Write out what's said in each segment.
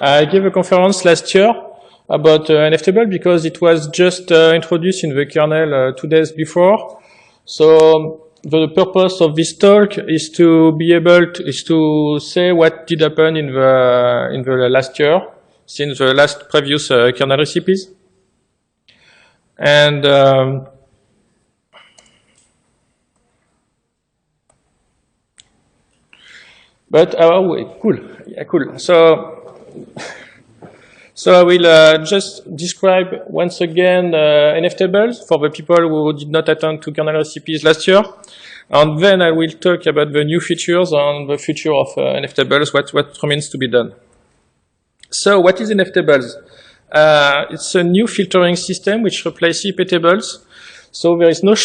I gave a conference last year about NFTable because it was just introduced in the kernel 2 days before. So the purpose of this talk is to be able to say what did happen in the last year since the last previous kernel recipes. And cool, yeah, cool. So I will just describe once again NFTables for the people who did not attend to kernel recipes last year, and then I will talk about the new features and the future of NFTables, what remains to be done. So what is NFTables? It's a new filtering system which replaces iptables. So there is no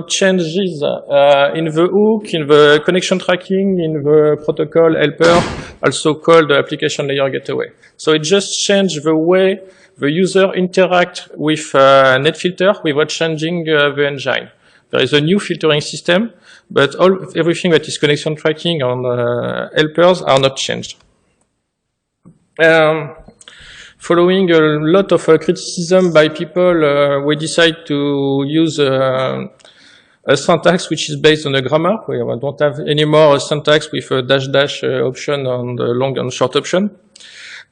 changes in the hook, in the connection tracking, in the protocol helper, also called the application layer gateway. So it just changes the way the user interact with NetFilter without changing the engine. There is a new filtering system, but everything that is connection tracking and helpers are not changed. Following a lot of criticism by people, we decide to use a syntax which is based on a grammar. We don't have anymore a syntax with a dash option and a long and short option.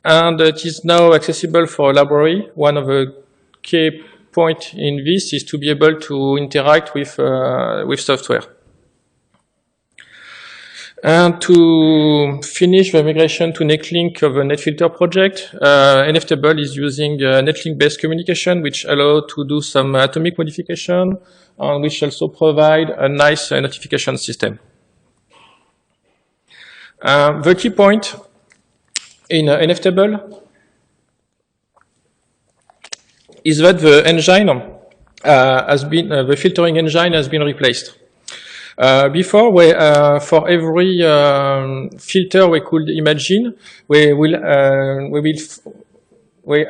And it is now accessible for a library. One of the key points in this is to be able to interact with software. And to finish the migration to Netlink of the NetFilter project, NFTable is using Netlink-based communication, which allows to do some atomic modification, and which also provide a nice notification system. The key point in NFTable is that the engine the filtering engine has been replaced. Before, for every filter we could imagine, we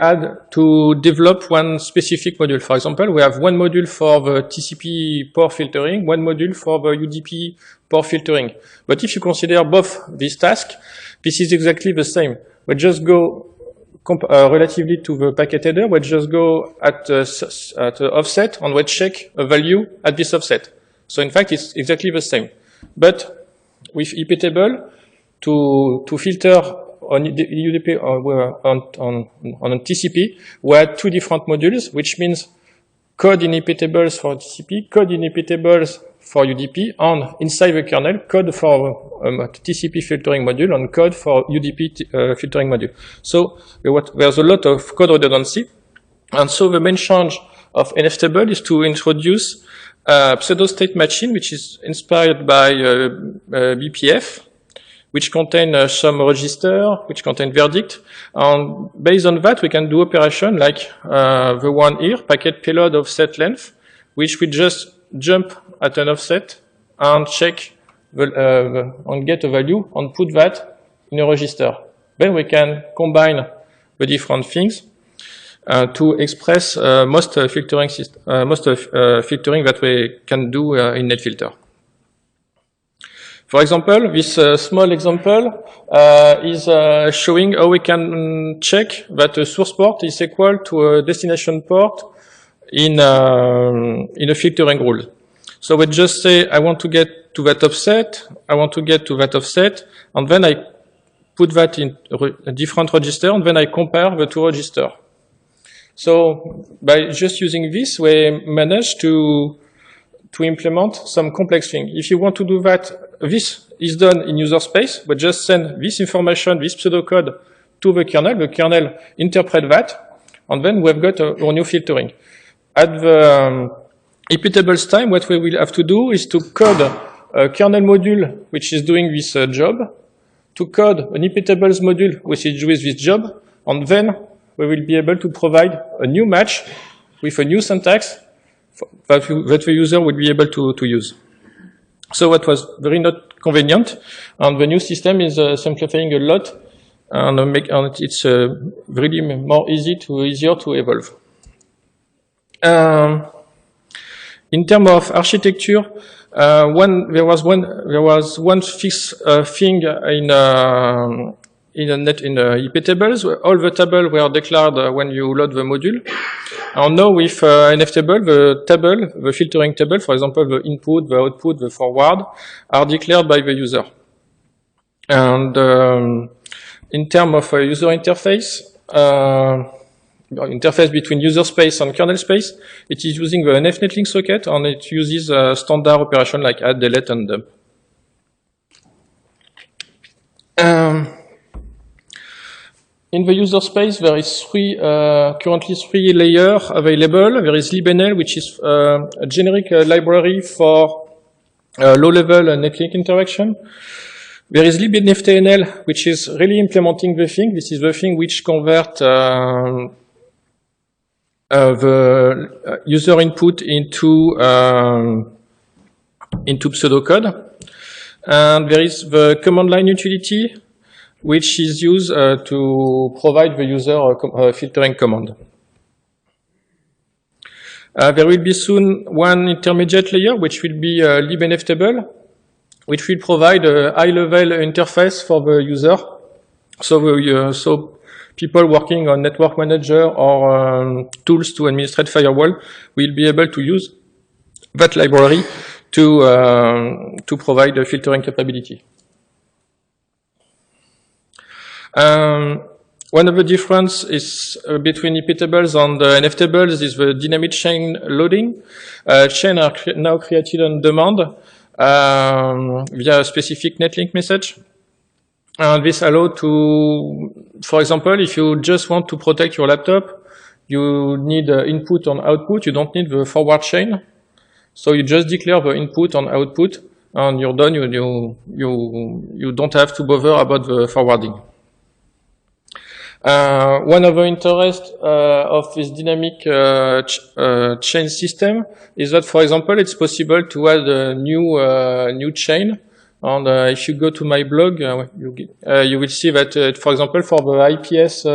had to develop one specific module. For example, we have one module for the TCP port filtering, one module for the UDP port filtering. But if you consider both these tasks, this is exactly the same. We just go relatively to the packet header, we just go at the offset and we check a value at this offset. So in fact, it's exactly the same. But with iptable, to filter on UDP on TCP, we had two different modules, which means code in iptables for TCP, code in iptables for UDP, and inside the kernel, code for TCP filtering module and code for UDP filtering module. So there's a lot of code redundancy. And so the main change of NFTable is to introduce pseudo-state machine, which is inspired by BPF, which contain some register, which contain verdict. And based on that, we can do operation like the one here, packet payload offset length, which we just jump at an offset and check and get a value and put that in a register. Then we can combine the different things to express most filtering that we can do in NetFilter. For example, this small example is showing how we can check that a source port is equal to a destination port in a filtering rule. So we just say, I want to get to that offset, I want to get to that offset, and then I put that in a different register, and then I compare the two registers. So by just using this, we manage to implement some complex thing. If you want to do that, this is done in user space, but just send this information, this pseudocode to the kernel interpret that, and then we've got our new filtering. At the iptables time, what we will have to do is to code a kernel module which is doing this job, to code an iptables module which is doing this job, and then we will be able to provide a new match with a new syntax that the user will be able to use. So what was very not convenient, and the new system is simplifying a lot, and it's really easier to evolve. In terms of architecture, there was one fixed thing in the IP tables. All the tables were declared when you load the module. And now with NF table, the filtering table, for example, the input, the output, the forward, are declared by the user. And in terms of user interface, interface between user space and kernel space, it is using the NF netlink socket, and it uses standard operation like add, delete, and dump. In the user space, there is currently three layers available. There is libnl, which is a generic library for low-level netlink interaction. There is libnftnl, which is really implementing the thing. This is the thing which converts the user input into pseudocode. And there is the command line utility, which is used to provide the user a filtering command. There will be soon one intermediate layer, which will be libnf table, which will provide a high-level interface for the user. So people working on network manager or tools to administrate firewall will be able to use that library to provide a filtering capability. One of the differences between IP tables and NF tables is the dynamic chain loading. Chains are now created on demand via a specific netlink message. And this allows to, for example, if you just want to protect your laptop, you need input and output. You don't need the forward chain. So you just declare the input and output, and you're done. You don't have to bother about the forwarding. One of the interests of this dynamic chain system is that, for example, it's possible to add a new chain. And if you go to my blog, you will see that, for example, for the IPS,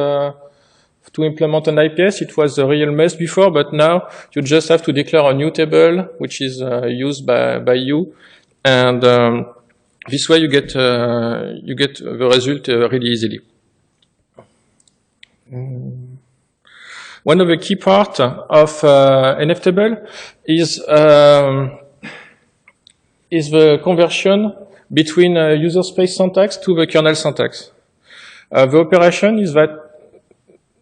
to implement an IPS, it was a real mess before, but now you just have to declare a new table, which is used by you, and this way you get the result really easily. One of the key parts of NF table is the conversion between user space syntax to the kernel syntax. The operation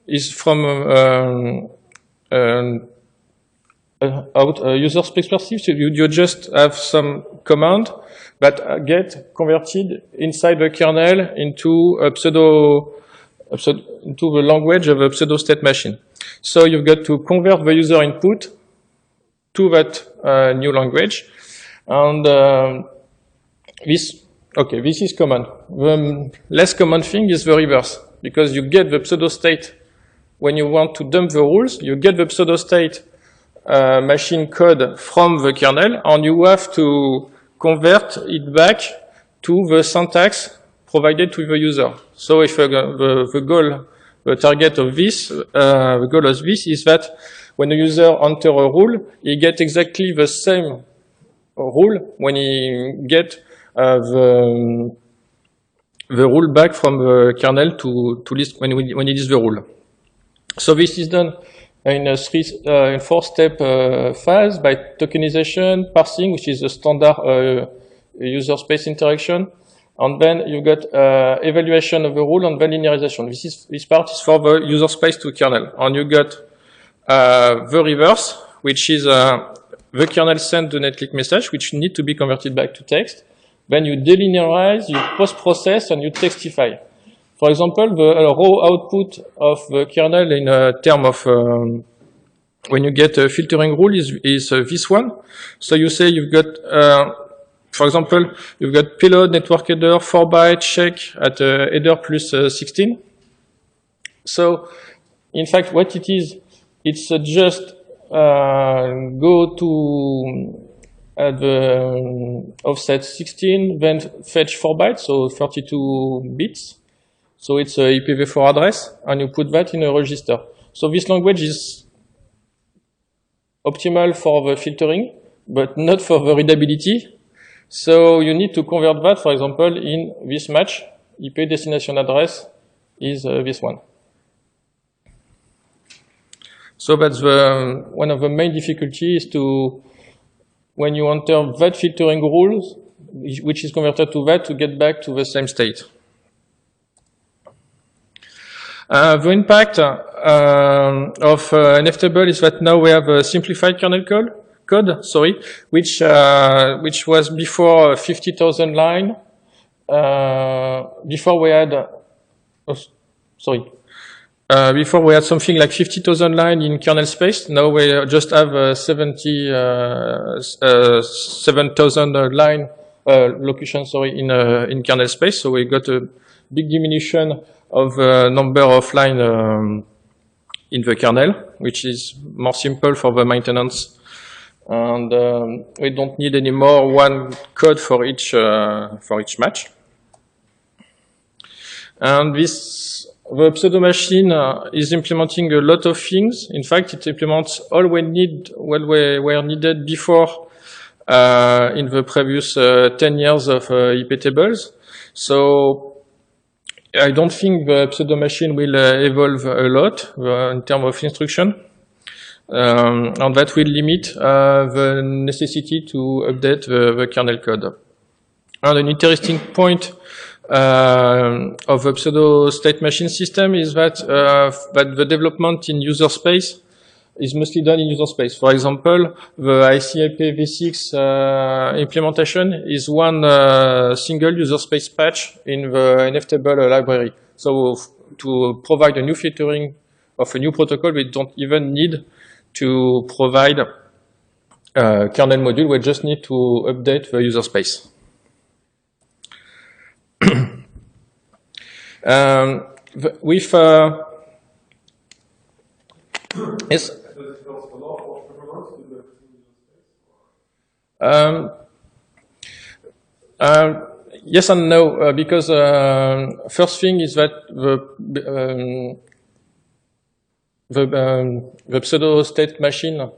is from user space perspective. So you just have some command that get converted inside the kernel into into the language of a pseudo state machine. So you've got to convert the user input to that new language, and this is common. The less common thing is the reverse, because you get the pseudo state when you want to dump the rules. You get the pseudo state machine code from the kernel, and you have to convert it back to the syntax provided to the user. So if the target of this, the goal of this is that when the user enters a rule, he gets exactly the same rule when he gets the rule back from the kernel to list when he lists the rule. So this is done in a four-step phase by tokenization, parsing, which is a standard user space interaction, and then you've got evaluation of the rule, and then linearization. This part is for the user space to kernel, and you got the reverse, which is the kernel sends the netlink message, which need to be converted back to text. Then you delinearize, you post-process, and you textify. For example, the raw output of the kernel in terms of when you get a filtering rule is this one. So you say you've got, for example, you've got payload, network header, 4 byte, check at header plus 16. So, in fact, what it is, it's just go to the offset 16, then fetch 4 bytes, so 32 bits. So it's a IPv4 address, and you put that in a register. So this language is optimal for the filtering, but not for the readability. So you need to convert that, for example, in this match, IP destination address is this one. So that's one of the main difficulties to, when you enter that filtering rules, which is converted to that, to get back to the same state. The impact of NFTable is that now we have a simplified kernel code, which was before 50,000 line. Before we had, before we had something like 50,000 line in kernel space. Now we just have 7,000 line location, in kernel space. So we got a big diminution of number of line in the kernel, which is more simple for the maintenance. And we don't need any more one code for each match. And the pseudo machine is implementing a lot of things. In fact, it implements all what were needed before in the previous 10 years of IP tables. So I don't think the pseudo machine will evolve a lot in terms of instruction. And that will limit the necessity to update the kernel code. And an interesting point of the pseudo state machine system is that the development in user space is mostly done in user space. For example, the ICIP v6 implementation is one single user space patch in the NFTable library. So to provide a new filtering of a new protocol, we don't even need to provide a kernel module. We just need to update the user space. With yes. Yes and no, because first thing is that the pseudo state machine,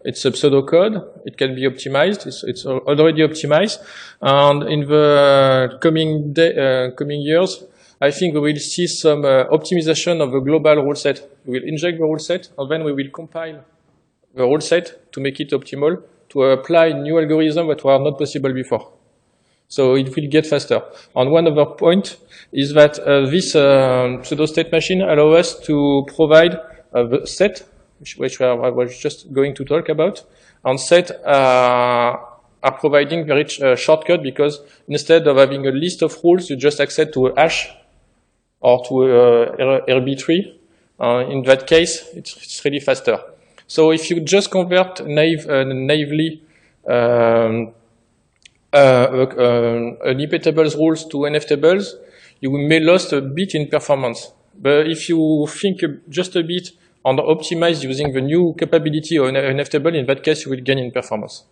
it's a pseudo code. It can be optimized. It's already optimized, and in the coming years, I think we will see some optimization of the global rule set. We will inject the rule set, and then we will compile the rule set to make it optimal, to apply new algorithms that were not possible before. So it will get faster. And one other point is that this pseudo-state machine allows us to provide the set, which I was just going to talk about, and set are providing very shortcut, because instead of having a list of rules, you just access to a hash or to a RB3. In that case, it's really faster. So if you just convert naively an IP tables rules to NF tables, you may lose a bit in performance. But if you think just a bit and optimize using the new capability of an NF table, in that case, you will gain in performance.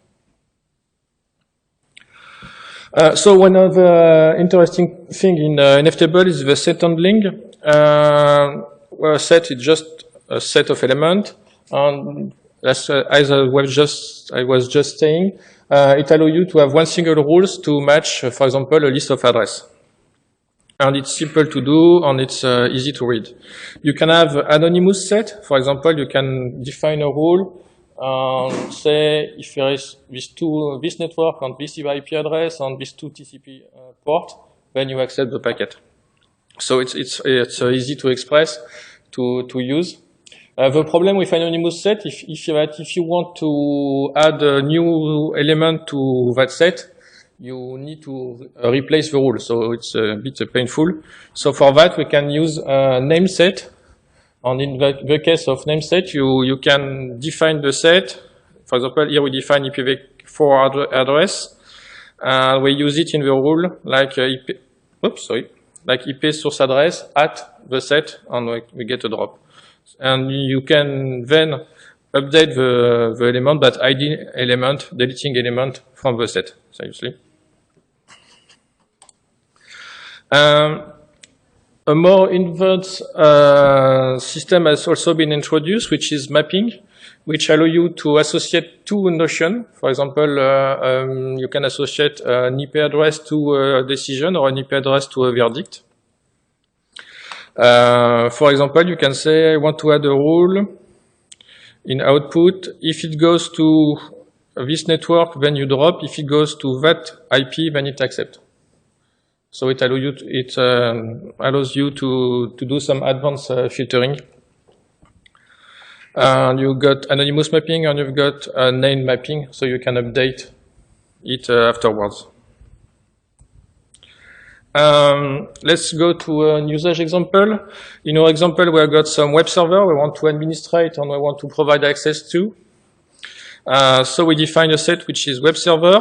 So one of the interesting thing in NF table is the set handling. Where a set is just a set of elements, and as I was just saying, it allows you to have one single rules to match, for example, a list of address. And it's simple to do, and it's easy to read. You can have anonymous set. For example, you can define a rule and say if there is this network and this IP address and these two TCP port, then you accept the packet. So it's easy to express, to use. The problem with anonymous set, if you want to add a new element to that set, you need to replace the rule. So it's a bit painful. So for that, we can use a name set. And in the case of name set, you can define the set. For example, here we define IPv4 address. We use it in the rule like like IP source address at the set, and we get a drop. And you can then update the element, that ID element, deleting element from the set, seriously. A more advanced system has also been introduced, which is mapping, which allow you to associate two notions. For example, you can associate an IP address to a decision or an IP address to a verdict. For example, you can say I want to add a rule in output. If it goes to this network, then you drop. If it goes to that IP, then it accepts. So it allows you to do some advanced filtering. And you've got anonymous mapping and you've got name mapping, so you can update it afterwards. Let's go to an usage example. In our example, we've got some web server we want to administrate and we want to provide access to. So we define a set which is web server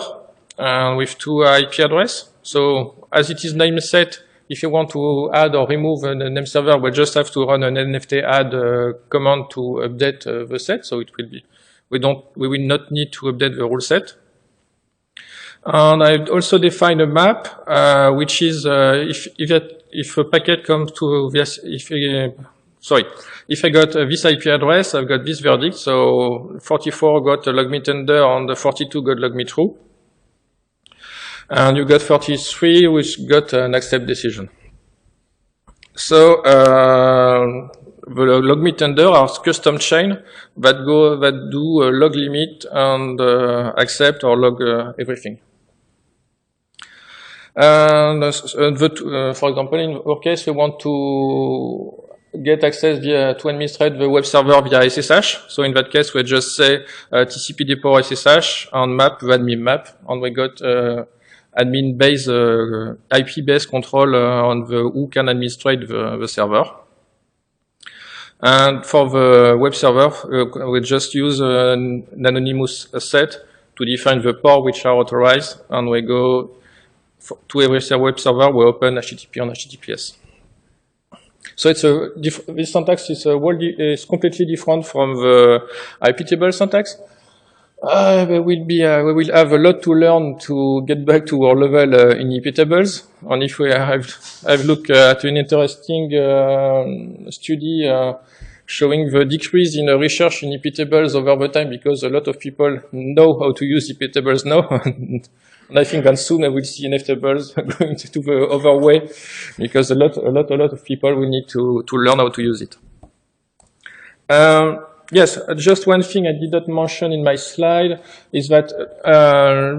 with 2 IP address. So as it is name set, if you want to add or remove a name server, we just have to run an nft add command to update the set. So it will be, we will not need to update the rule set. And I also define a map, which is if a packet comes to this, if I got this IP address, I've got this verdict. So 44 got a log me tender and the 42 got log me true. And you got 43, which got an accept decision. So the log me tender are custom chain that do log limit and accept or log everything. And for example, in our case, we want to get access to administrate the web server via SSH. So in that case, we just say TCP depot SSH and map the admin map, and we got admin base IP based control on who can administrate the server. And for the web server, we just use an anonymous set to define the port which are authorized, and we go to every web server, we open HTTP and HTTPS. So it's this syntax is completely different from the IP table syntax. We will have a lot to learn to get back to our level in IP tables. And if we I've looked at an interesting study showing the decrease in research in IP tables over the time because a lot of people know how to use IP tables now. And I think that soon I will see NF tables going to the other way because a lot of people will need to learn how to use it. Yes, just one thing I did not mention in my slide is that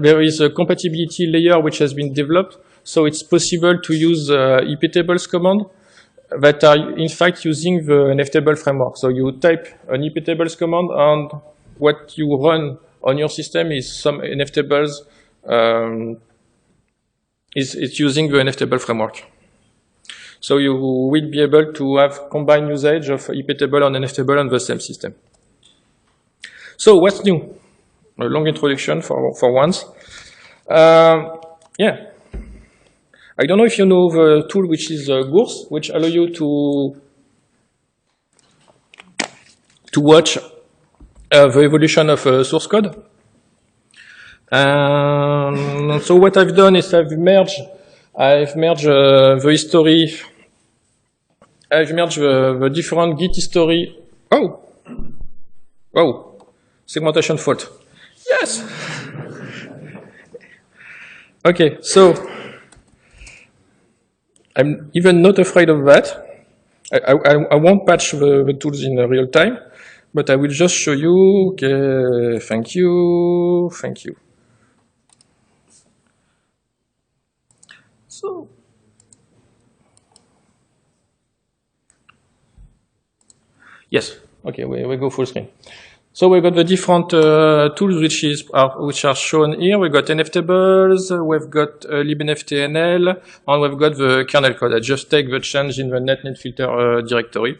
there is a compatibility layer which has been developed. So it's possible to use IP tables command that are in fact using the NFTable framework. So you type an IP tables command and what you run on your system is some NFTables. It's using the NFTable framework. So you will be able to have combined usage of IP table and NFTable on the same system. So what's new? A long introduction for once. Yeah. I don't know if you know the tool which is Gurs, which allow you to watch the evolution of source code. So what I've done is I've merged the history. I've merged the different Git history. Oh, segmentation fault. Yes. Okay, so I'm even not afraid of that. I won't patch the tools in real time, but I will just show you. Okay, thank you. So, yes, okay, we go full screen. So we've got the different tools which are shown here. We've got NFTables, we've got libnftnl, and we've got the kernel code. I just take the change in the net filter directory.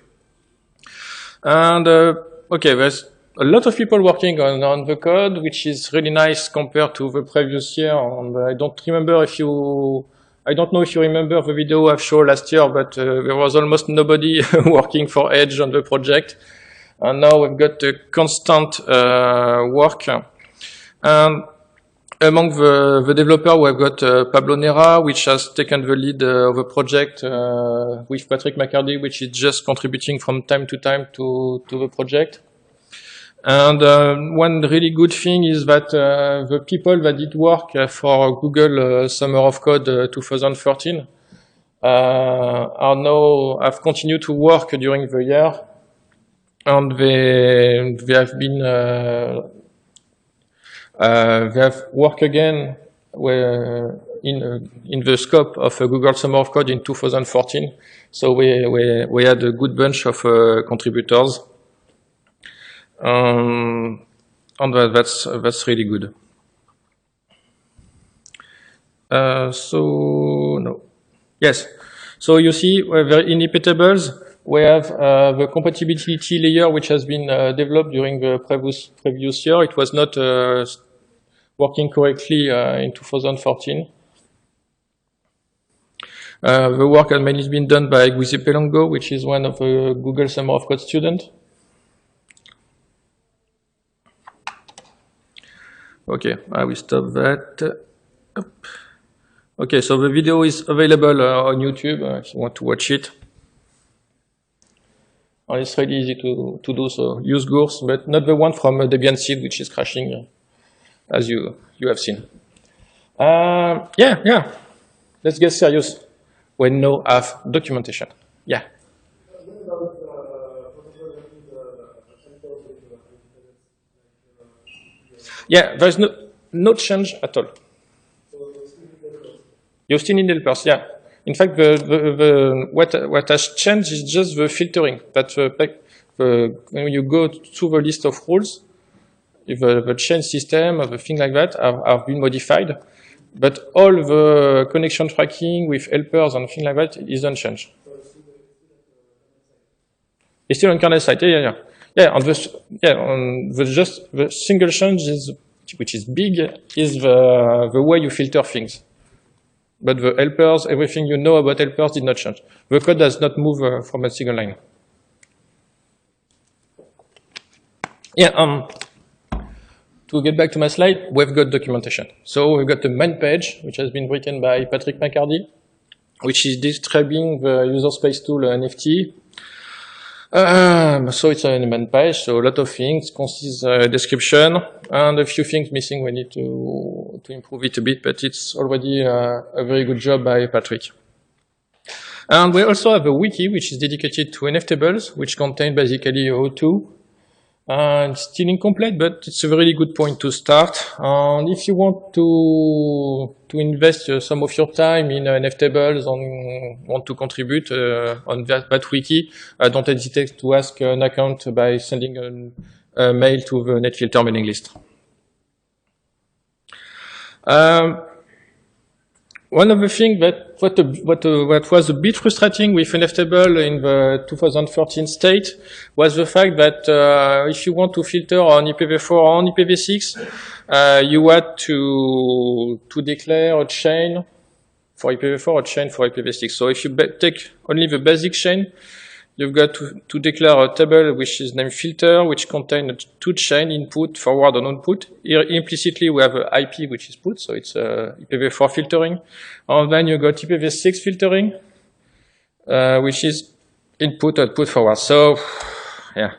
And okay, there's a lot of people working on the code, which is really nice compared to the previous year. And I don't know if you remember the video I've shown last year, but there was almost nobody working for Edge on the project. And now we've got a constant work. And among the developers, we've got Pablo Nera, which has taken the lead of the project with Patrick McCarty, which is just contributing from time to time to the project. And one really good thing is that the people that did work for Google Summer of Code 2013 are now have continued to work during the year, and they have been they have worked again in the scope of Google Summer of Code in 2014. So we had a good bunch of contributors, and that's really good. So no, yes. So you see, in iptables, we have the compatibility layer, which has been developed during the previous year. It was not working correctly in 2014. The work has mainly been done by Giuseppe Longo, which is one of the Google Summer of Code students. Okay, I will stop that. Okay, so the video is available on YouTube if you want to watch it. And it's really easy to do, so use Gurs, but not the one from Debian Seed, which is crashing, as you have seen. Yeah. Let's get serious. We now have documentation. Yeah. Yeah, there's no change at all. You still need helpers, yeah. In fact, what has changed is just the filtering. That when you go to the list of rules, if the chain system or the thing like that have been modified, but all the connection tracking with helpers and things like that isn't changed. It's still on kernel side, yeah. And the single change which is big, is the way you filter things. But the helpers, everything you know about helpers did not change. The code does not move from a single line. Yeah, to get back to my slide, we've got documentation. So we've got the main page, which has been written by Patrick McCarty, which is describing the user space tool NFT. So it's a main page, so a lot of things, concise description, and a few things missing. We need to improve it a bit, but it's already a very good job by Patrick. And we also have a wiki, which is dedicated to NFTables, which contain basically O2. It's still incomplete, but it's a really good point to start. And if you want to invest some of your time in NFTables and want to contribute on that wiki, don't hesitate to ask an account by sending a mail to the NetFilter mailing list. One of the things that what was a bit frustrating with NFTable in the 2013 state was the fact that if you want to filter on IPv4 or on IPv6, you had to declare a chain for IPv4, a chain for IPv6. So if you take only the basic chain, you've got to declare a table which is named filter, which contains two chain input, forward and output. Here implicitly we have an IP which is put, so it's IPv4 filtering. And then you got IPv6 filtering, which is input, output, forward. So yeah,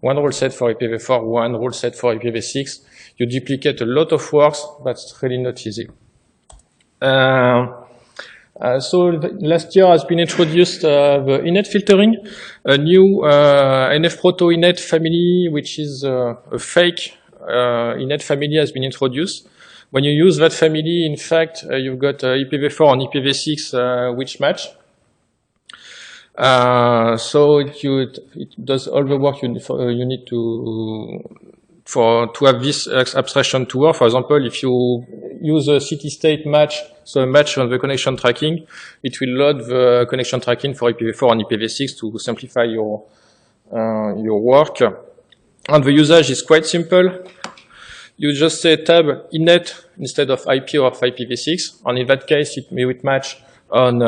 one rule set for IPv4, one rule set for IPv6. You duplicate a lot of works, that's really not easy. So last year has been introduced the inet filtering, a new NF Proto inet family, which is a fake inet family has been introduced. When you use that family, in fact, you've got IPv4 and IPv6 which match. So it does all the work you need to have this abstraction to work. For example, if you use a city state match, so a match on the connection tracking, it will load the connection tracking for IPv4 and IPv6 to simplify your work. And the usage is quite simple. You just say tab inet instead of IP or IPv6, and in that case, it may match on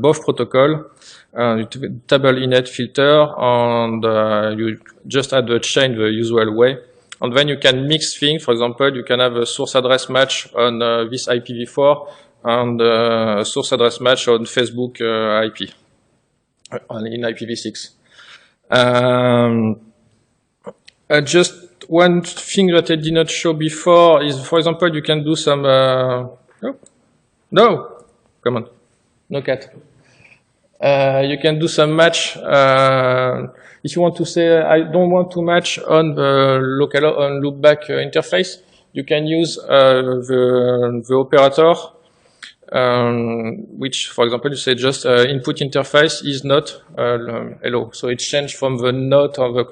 both protocol. Table inet filter, and you just add the chain the usual way. And then you can mix things. For example, you can have a source address match on this IPv4 and a source address match on Facebook IP in IPv6. Just one thing that I did not show before is, for example, you can do some. No, come on, no cat. You can do some match. If you want to say, I don't want to match on the loopback interface, you can use the operator, which, for example, you say just input interface is not hello. So it's changed from the not or the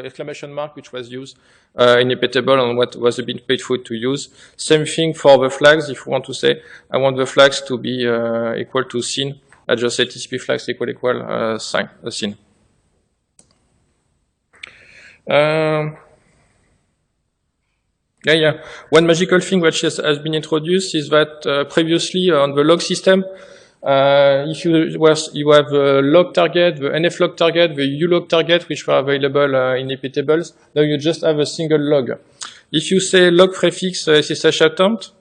exclamation mark, which was used in IP table and what was a bit painful to use. Same thing for the flags. If you want to say, I want the flags to be equal to scene, I just say TCP flags equal scene. One magical thing which has been introduced is that previously on the log system, if you have a log target, the NF log target, the ulog target, which were available in IP tables, now you just have a single log. If you say log prefix SSH attempt,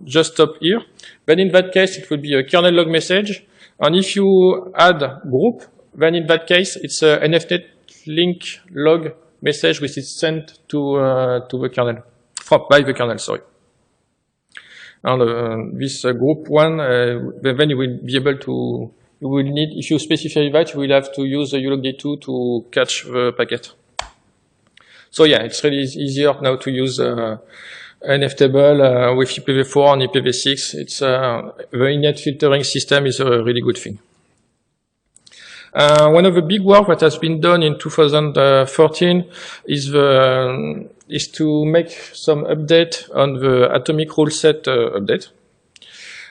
just stop here. Then in that case, it will be a kernel log message. And if you add group, then in that case, it's a NFnet link log message which is sent to the kernel. By the kernel, sorry. And this group one, then you will be able to, you will need, if you specify that, you will have to use the ulogd2 to catch the packet. So yeah, it's really easier now to use NF table with IPv4 and IPv6. It's the init filtering system is a really good thing. One of the big work that has been done in 2014 is to make some update on the atomic rule set update.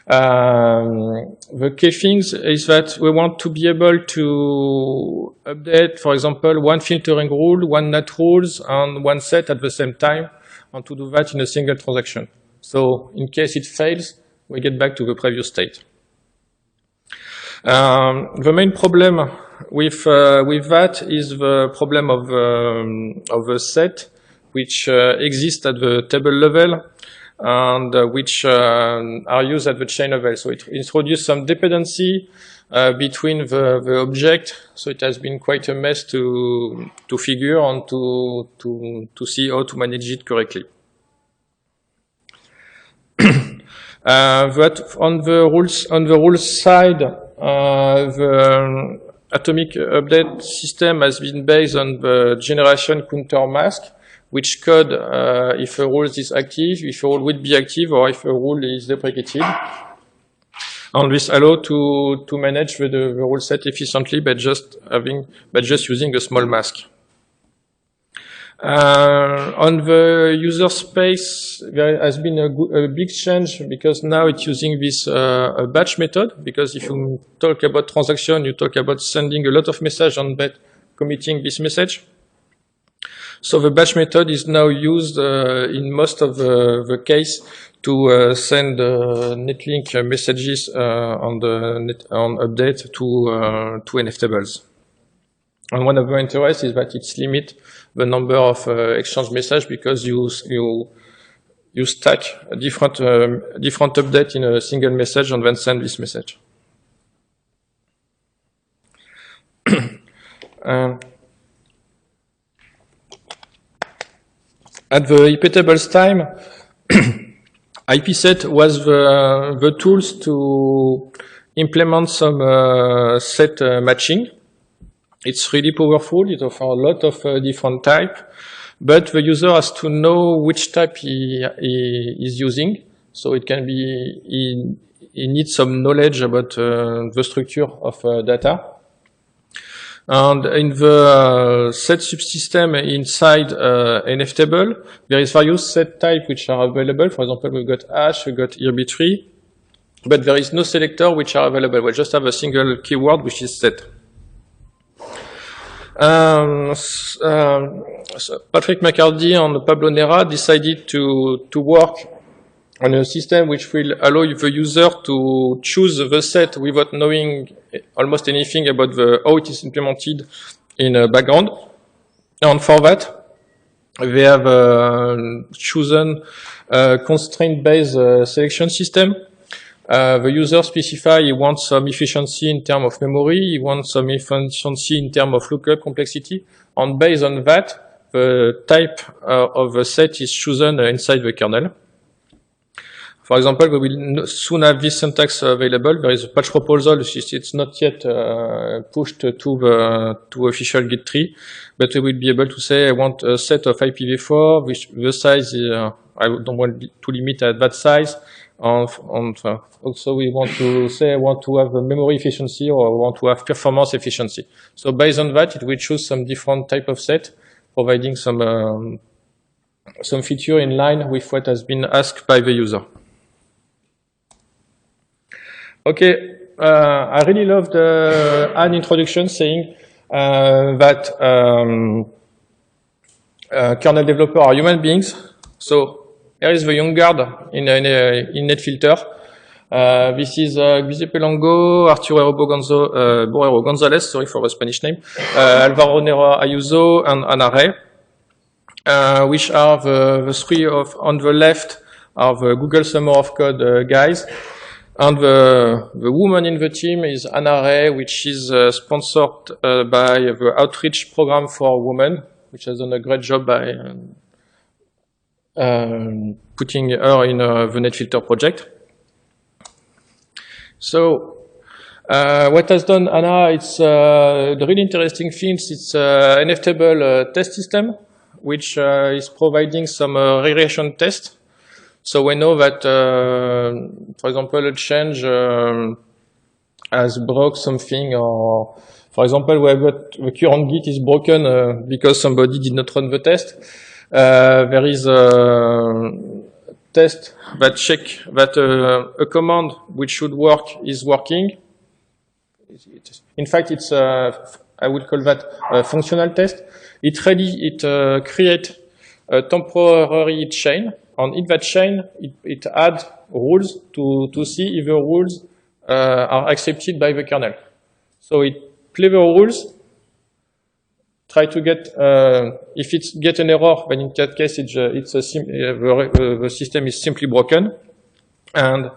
The key things is that we want to be able to update, for example, one filtering rule, one NAT rules, and one set at the same time, and to do that in a single transaction. So in case it fails, we get back to the previous state. The main problem with that is the problem of the set, which exists at the table level and which are used at the chain level. So it introduced some dependency between the object. So it has been quite a mess to figure and to see how to manage it correctly. But on the rules side, the atomic update system has been based on the generation counter mask, which code if a rule is active, if a rule will be active, or if a rule is deprecated. And this allows to manage the rule set efficiently by just using a small mask. On the user space, there has been a big change because now it's using this batch method. Because if you talk about transaction, you talk about sending a lot of messages and committing this message. So the batch method is now used in most of the case to send netlink messages on update to NF tables. And one of the interests is that it's limit the number of exchange messages because you stack a different update in a single message and then send this message. At the IP tables time, IPset was the tools to implement some set matching. It's really powerful. It offers a lot of different types, but the user has to know which type he is using. So it can be he needs some knowledge about the structure of data. And in the set subsystem inside NF table, there is various set types which are available. For example, we've got hash, we've got ERB3, but there is no selector which are available. We just have a single keyword which is set. So Patrick McCarty and Pablo Nera decided to work on a system which will allow the user to choose the set without knowing almost anything about how it is implemented in a background. And for that, they have chosen a constraint-based selection system. The user specify he wants some efficiency in terms of memory, he wants some efficiency in terms of lookup complexity, and based on that, the type of the set is chosen inside the kernel. For example, we will soon have this syntax available. There is a patch proposal. It's not yet pushed to the official Git tree, but we will be able to say I want a set of IPv4, which the size I don't want to limit at that size. Also, we want to say I want to have a memory efficiency or I want to have performance efficiency. So based on that, it will choose some different type of set, providing some feature in line with what has been asked by the user. Okay, I really loved an introduction saying that kernel developers are human beings. So here is the young guard in NetFilter. This is Xavier Pelongo, Arturo Borrero Gonzalez, sorry for the Spanish name, Alvaro Nera Ayuso, and Ana Rey, which are the three on the left are the Google Summer of Code guys. And the woman in the team is Ana Rey, which is sponsored by the Outreach Program for Women, which has done a great job by putting her in the NetFilter project. So what has done Anna, it's the really interesting things, it's an NFTable test system, which is providing some regression test. So we know that, for example, a change has broke something, or for example, we have got the current Git is broken because somebody did not run the test. There is a test that check that a command which should work is working. In fact, it's I would call that a functional test. It creates a temporary chain. And in that chain, it adds rules to see if the rules are accepted by the kernel. So it plays the rules, try to get, if it gets an error, then in that case, the system is simply broken. And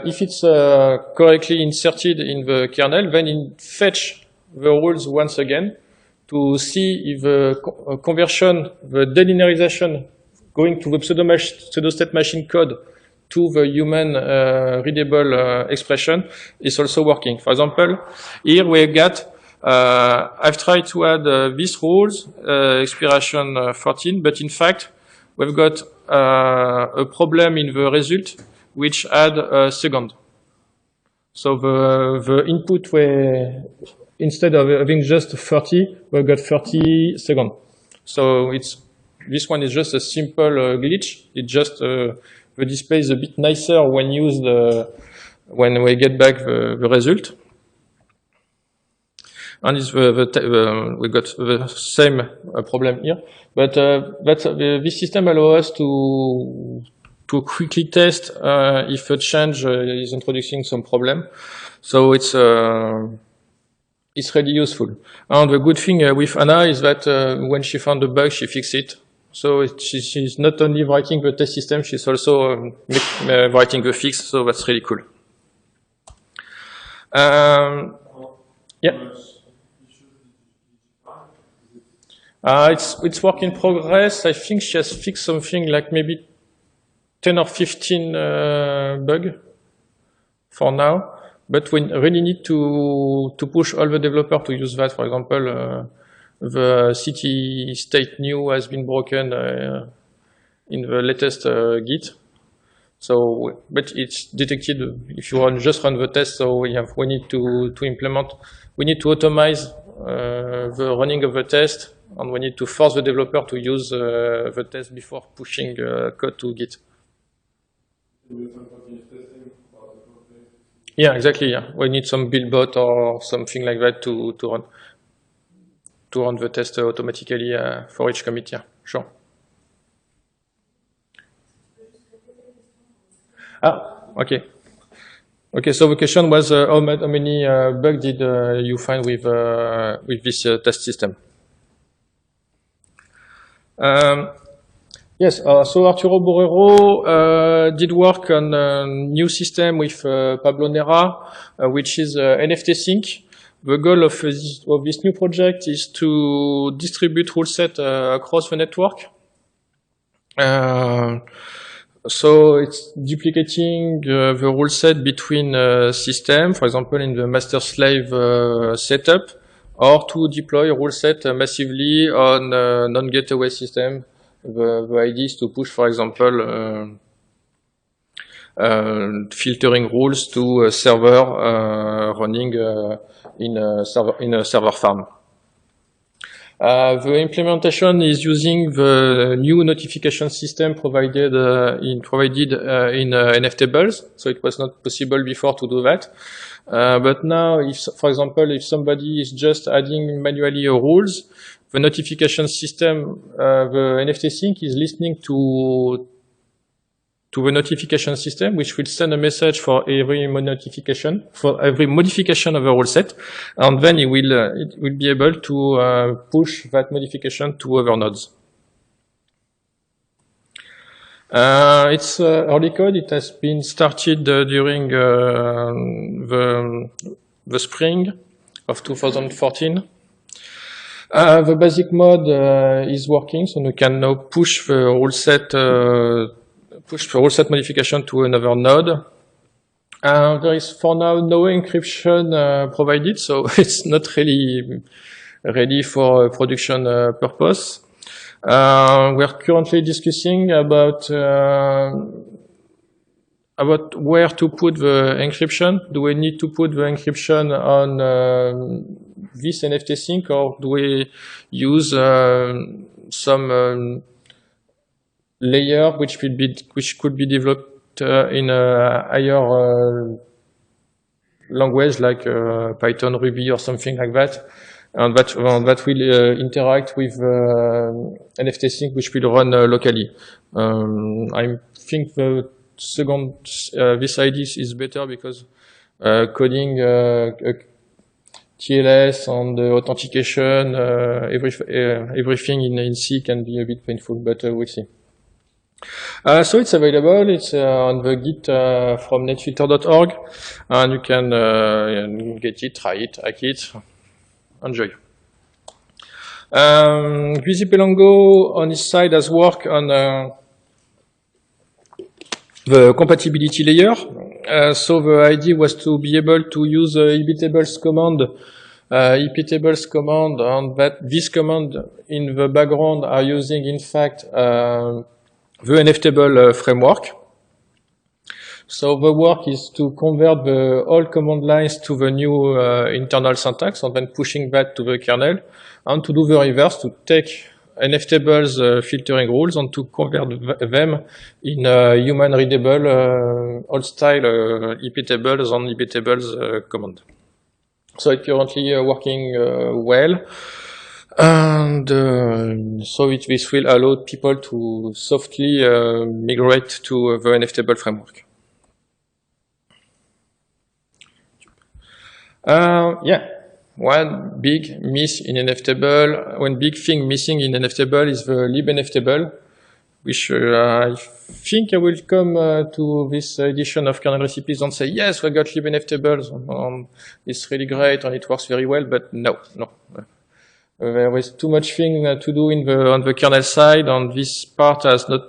if it's correctly inserted in the kernel, then it fetch the rules once again to see if the conversion, the delinearization going to the pseudo-state machine code to the human readable expression is also working. For example, here we've got, I've tried to add these rules, expiration 14, but in fact, we've got a problem in the result, which add a second. So the input instead of having just 30, we've got 30 seconds. So this one is just a simple glitch. It just the display is a bit nicer when used when we get back the result. And it's we got the same problem here. But this system allows us to quickly test if a change is introducing some problem. So it's really useful. And the good thing with Anna is that when she found a bug, she fixed it. So she's not only writing the test system, she's also writing the fix, so that's really cool. Yeah. It's work in progress. I think she has fixed something like maybe 10 or 15 bug for now. But we really need to push all the developers to use that. For example, the city state new has been broken in the latest Git. So, but it's detected if you just run the test. So we need to implement. We need to automate the running of the test, and we need to force the developer to use the test before pushing code to Git. Yeah, exactly. Yeah, we need some build bot or something like that to run the test automatically for each commit. Yeah, sure. Okay. Okay, so the question was how many bugs did you find with this test system? Yes, so Arturo Borrero did work on a new system with Pablo Nera, which is NFT Sync. The goal of this new project is to distribute rule set across the network. So it's duplicating the rule set between system, for example, in the master-slave setup, or to deploy a rule set massively on non-gateway system. The idea is to push, for example, filtering rules to a server running in a server farm. The implementation is using the new notification system provided in NFTables, so it was not possible before to do that. But now, if, for example, if somebody is just adding manually rules, the notification system, the NFT sync is listening to the notification system, which will send a message for every notification, for every modification of a rule set, and then it will be able to push that modification to other nodes. It's early code. It has been started during the spring of 2014. The basic mode is working, so we can now push the rule set modification to another node. There is for now no encryption provided, so it's not really ready for production purpose. We are currently discussing about where to put the encryption. Do we need to put the encryption on this NFT sync, or do we use some layer which could be developed in a higher language like Python, Ruby, or something like that, and that will interact with NFT sync, which will run locally. I think the second this idea is better, because coding TLS and authentication, everything in C can be a bit painful, but we'll see. So it's available. It's on the Git from netfilter.org, and you can get it, try it, hack it, enjoy. Guizy Pelongo on his side has worked on the compatibility layer. So the idea was to be able to use iptables command, and that this command in the background are using, in fact, the NFTable framework. So the work is to convert the old command lines to the new internal syntax, and then pushing that to the kernel, and to do the reverse, to take NFTables filtering rules and to convert them in human readable old style iptables and iptables command. So it's currently working well. And so this will allow people to softly migrate to the NFTable framework. Yeah, one big miss in NFTable, one big thing missing in NFTable is the libNFTable, which I think I will come to this edition of kernel recipes and say, yes, we got libNFTables, it's really great and it works very well, but no. There is too much thing to do on the kernel side, and this part has not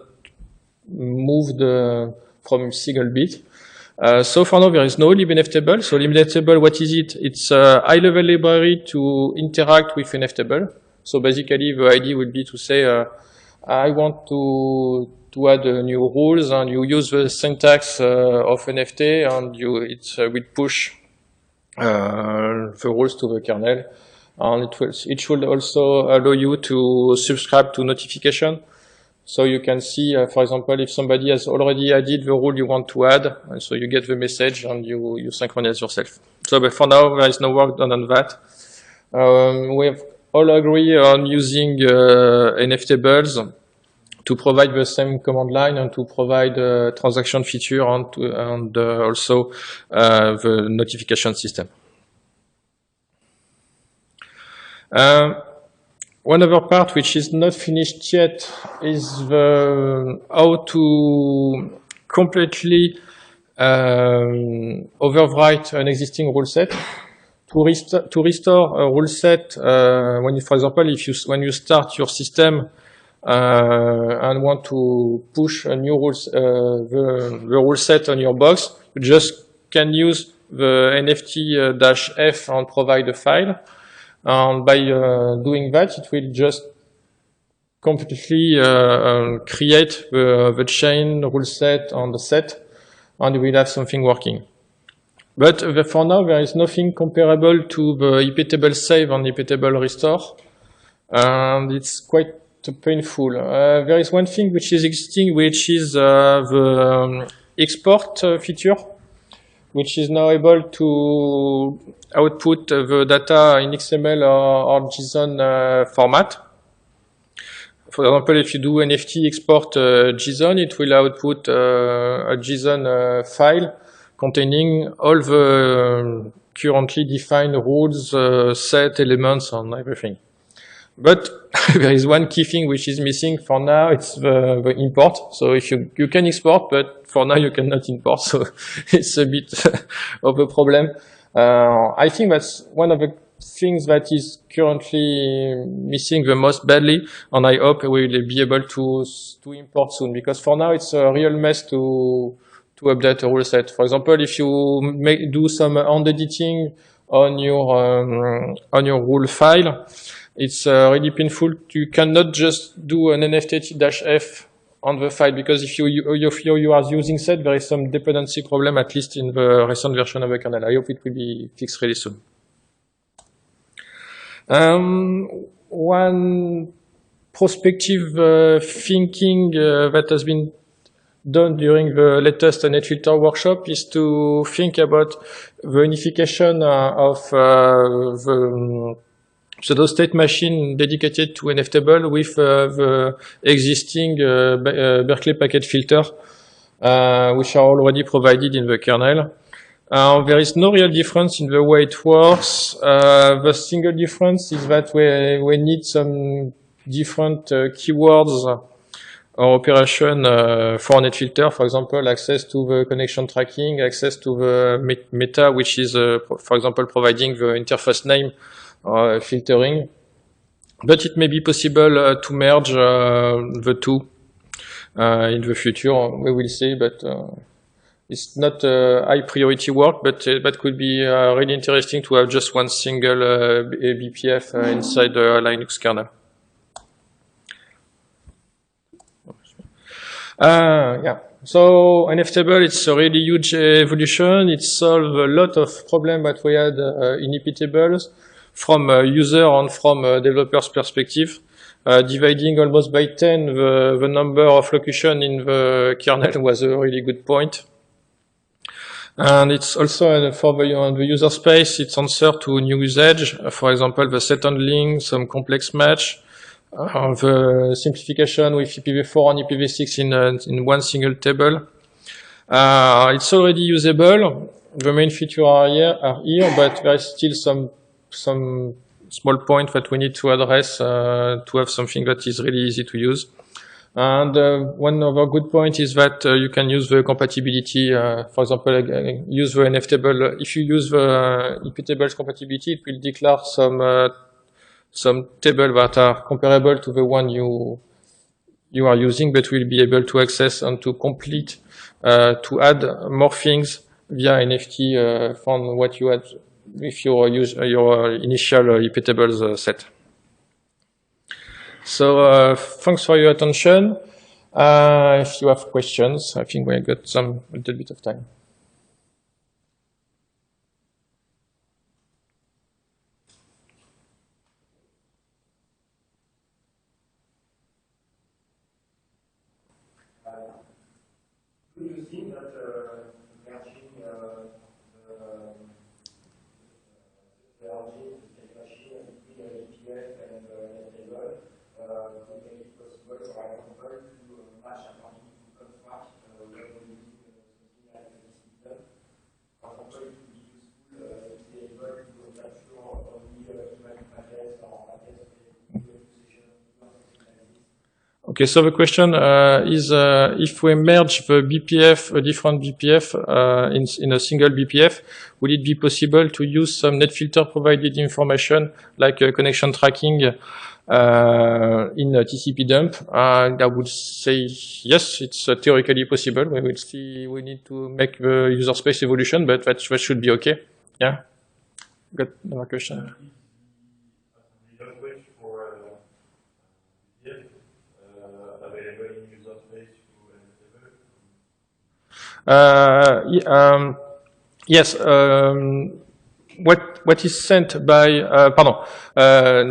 moved from single bit. So for now, there is no libNFTable. So libNFTable, what is it? It's a high-level library to interact with NFTable. So basically, the idea would be to say, I want to add new rules, and you use the syntax of NFT, and it will push the rules to the kernel. And it should also allow you to subscribe to notification. So you can see, for example, if somebody has already added the rule you want to add, and so you get the message and you synchronize yourself. So but for now, there is no work done on that. We have all agree on using NFTables to provide the same command line and to provide transaction feature and also the notification system. One other part which is not finished yet is how to completely overwrite an existing rule set. To restore a rule set, for example, when you start your system, and want to push a new rules, the rule set on your box, you just can use the nft-f and provide a file. And by doing that, it will just completely create the chain, rule set, and the set, and you will have something working. But for now, there is nothing comparable to the iptable save and iptable restore, and it's quite painful. There is one thing which is existing, which is the export feature, which is now able to output the data in XML or JSON format. For example, if you do NFT export JSON, it will output a JSON file containing all the currently defined rules, set elements, and everything. But there is one key thing which is missing for now. It's the import. So if you can export, but for now you cannot import. So it's a bit of a problem. I think that's one of the things that is currently missing the most badly, and I hope we will be able to import soon, because for now it's a real mess to update a rule set. For example, if you do some hand editing on your rule file, it's really painful. You cannot just do an nft-f on the file, because if you are using set, there is some dependency problem, at least in the recent version of the kernel. I hope it will be fixed really soon. One prospective thinking that has been done during the latest NetFilter workshop is to think about the unification of the pseudo-state machine dedicated to NFTable with the existing Berkeley packet filter, which are already provided in the kernel. There is no real difference in the way it works. The single difference is that we need some different keywords or operation for NetFilter. For example, access to the connection tracking, access to the meta, which is, for example, providing the interface name filtering. But it may be possible to merge the two in the future. We will see, but it's not high priority work, but that could be really interesting to have just one single BPF inside the Linux kernel. Yeah. So NFTable, it's a really huge evolution. It solves a lot of problems that we had in iptables from a user and from a developer's perspective. Dividing almost by 10 the number of locution in the kernel was a really good point. And it's also for the user space, it's answer to new usage. For example, the set handling, some complex match, the simplification with IPv4 and IPv6 in one single table. It's already usable. The main features are here, but there is still some small point that we need to address to have something that is really easy to use. And one other good point is that you can use the compatibility. For example, use the NFTable. If you use the iptables compatibility, it will declare some table that are comparable to the one you are using, but will be able to access and to complete, to add more things via NFT from what you had if you use your initial iptables set. So thanks for your attention. If you have questions, I think we got a little bit of time. Do you think that merging the RG state machine between EPF and NetTable could make it possible, for example, to match according to contract when you're using something like the system? For example, it would be useful to be able to capture only email packets or packets related to acquisition or something like this. Okay, so the question is if we merge the BPF, a different BPF in a single BPF, would it be possible to use some NetFilter provided information like connection tracking in a TCP dump? I would say yes, it's theoretically possible. We will see. We need to make the user space evolution, but that should be okay. Yeah. Got another question. Yes. What is sent by?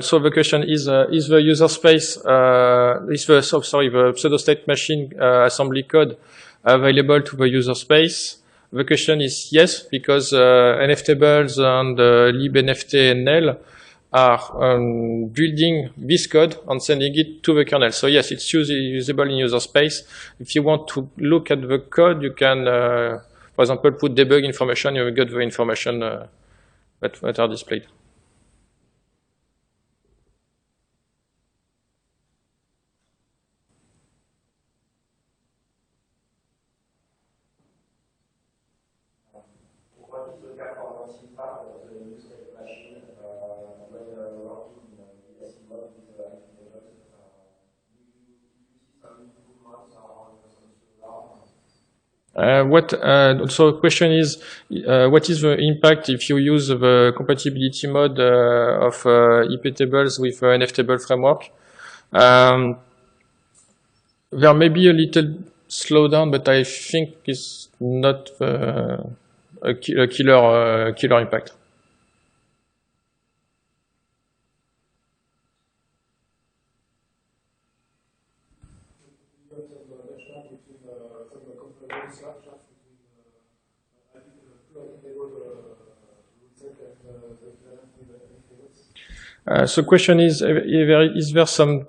So the question is the user space the pseudo-state machine assembly code available to the user space? The question is yes, because NFTables and libNFT and NEL are building this code and sending it to the kernel. So yes, it's usable in user space. If you want to look at the code, you can, for example, put debug information. You will get the information that are displayed. What is the performance impact of the new state machine when working in legacy mode with the NFTables? Do you see some improvements or some slowdown? So the question is, what is the impact if you use the compatibility mode of iptables with NFTable framework? There may be a little slowdown, but I think it's not a killer impact. So question is there some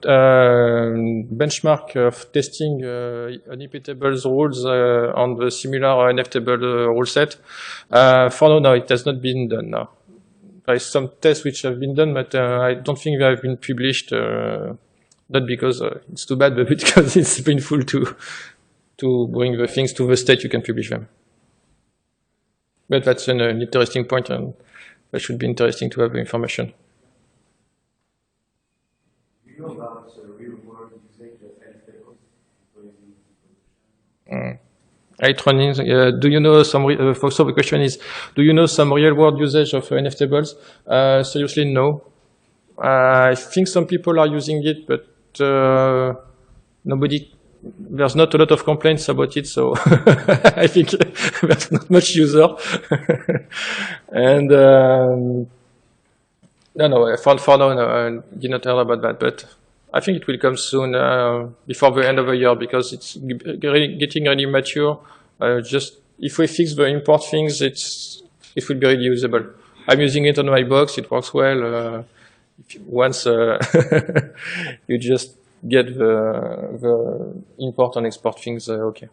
benchmark of testing iptables rules on the similar NFTable rule set? For now, no, it has not been done now. There is some tests which have been done, but I don't think they have been published, not because it's too bad, but because it's painful to bring the things to the state you can publish them. But that's an interesting point, and that should be interesting to have the information. About real-world usage of NFTables? Do you know some? So the question is, do you know some real-world usage of NFTables? Seriously, no. I think some people are using it, but nobody. There's not a lot of complaints about it, so I think there's not much user. And no, for now, no, I did not hear about that, but I think it will come soon, before the end of the year, because it's getting really mature. Just if we fix the import things, it will be really usable. I'm using it on my box; it works well. Once you just get the import and export things, okay.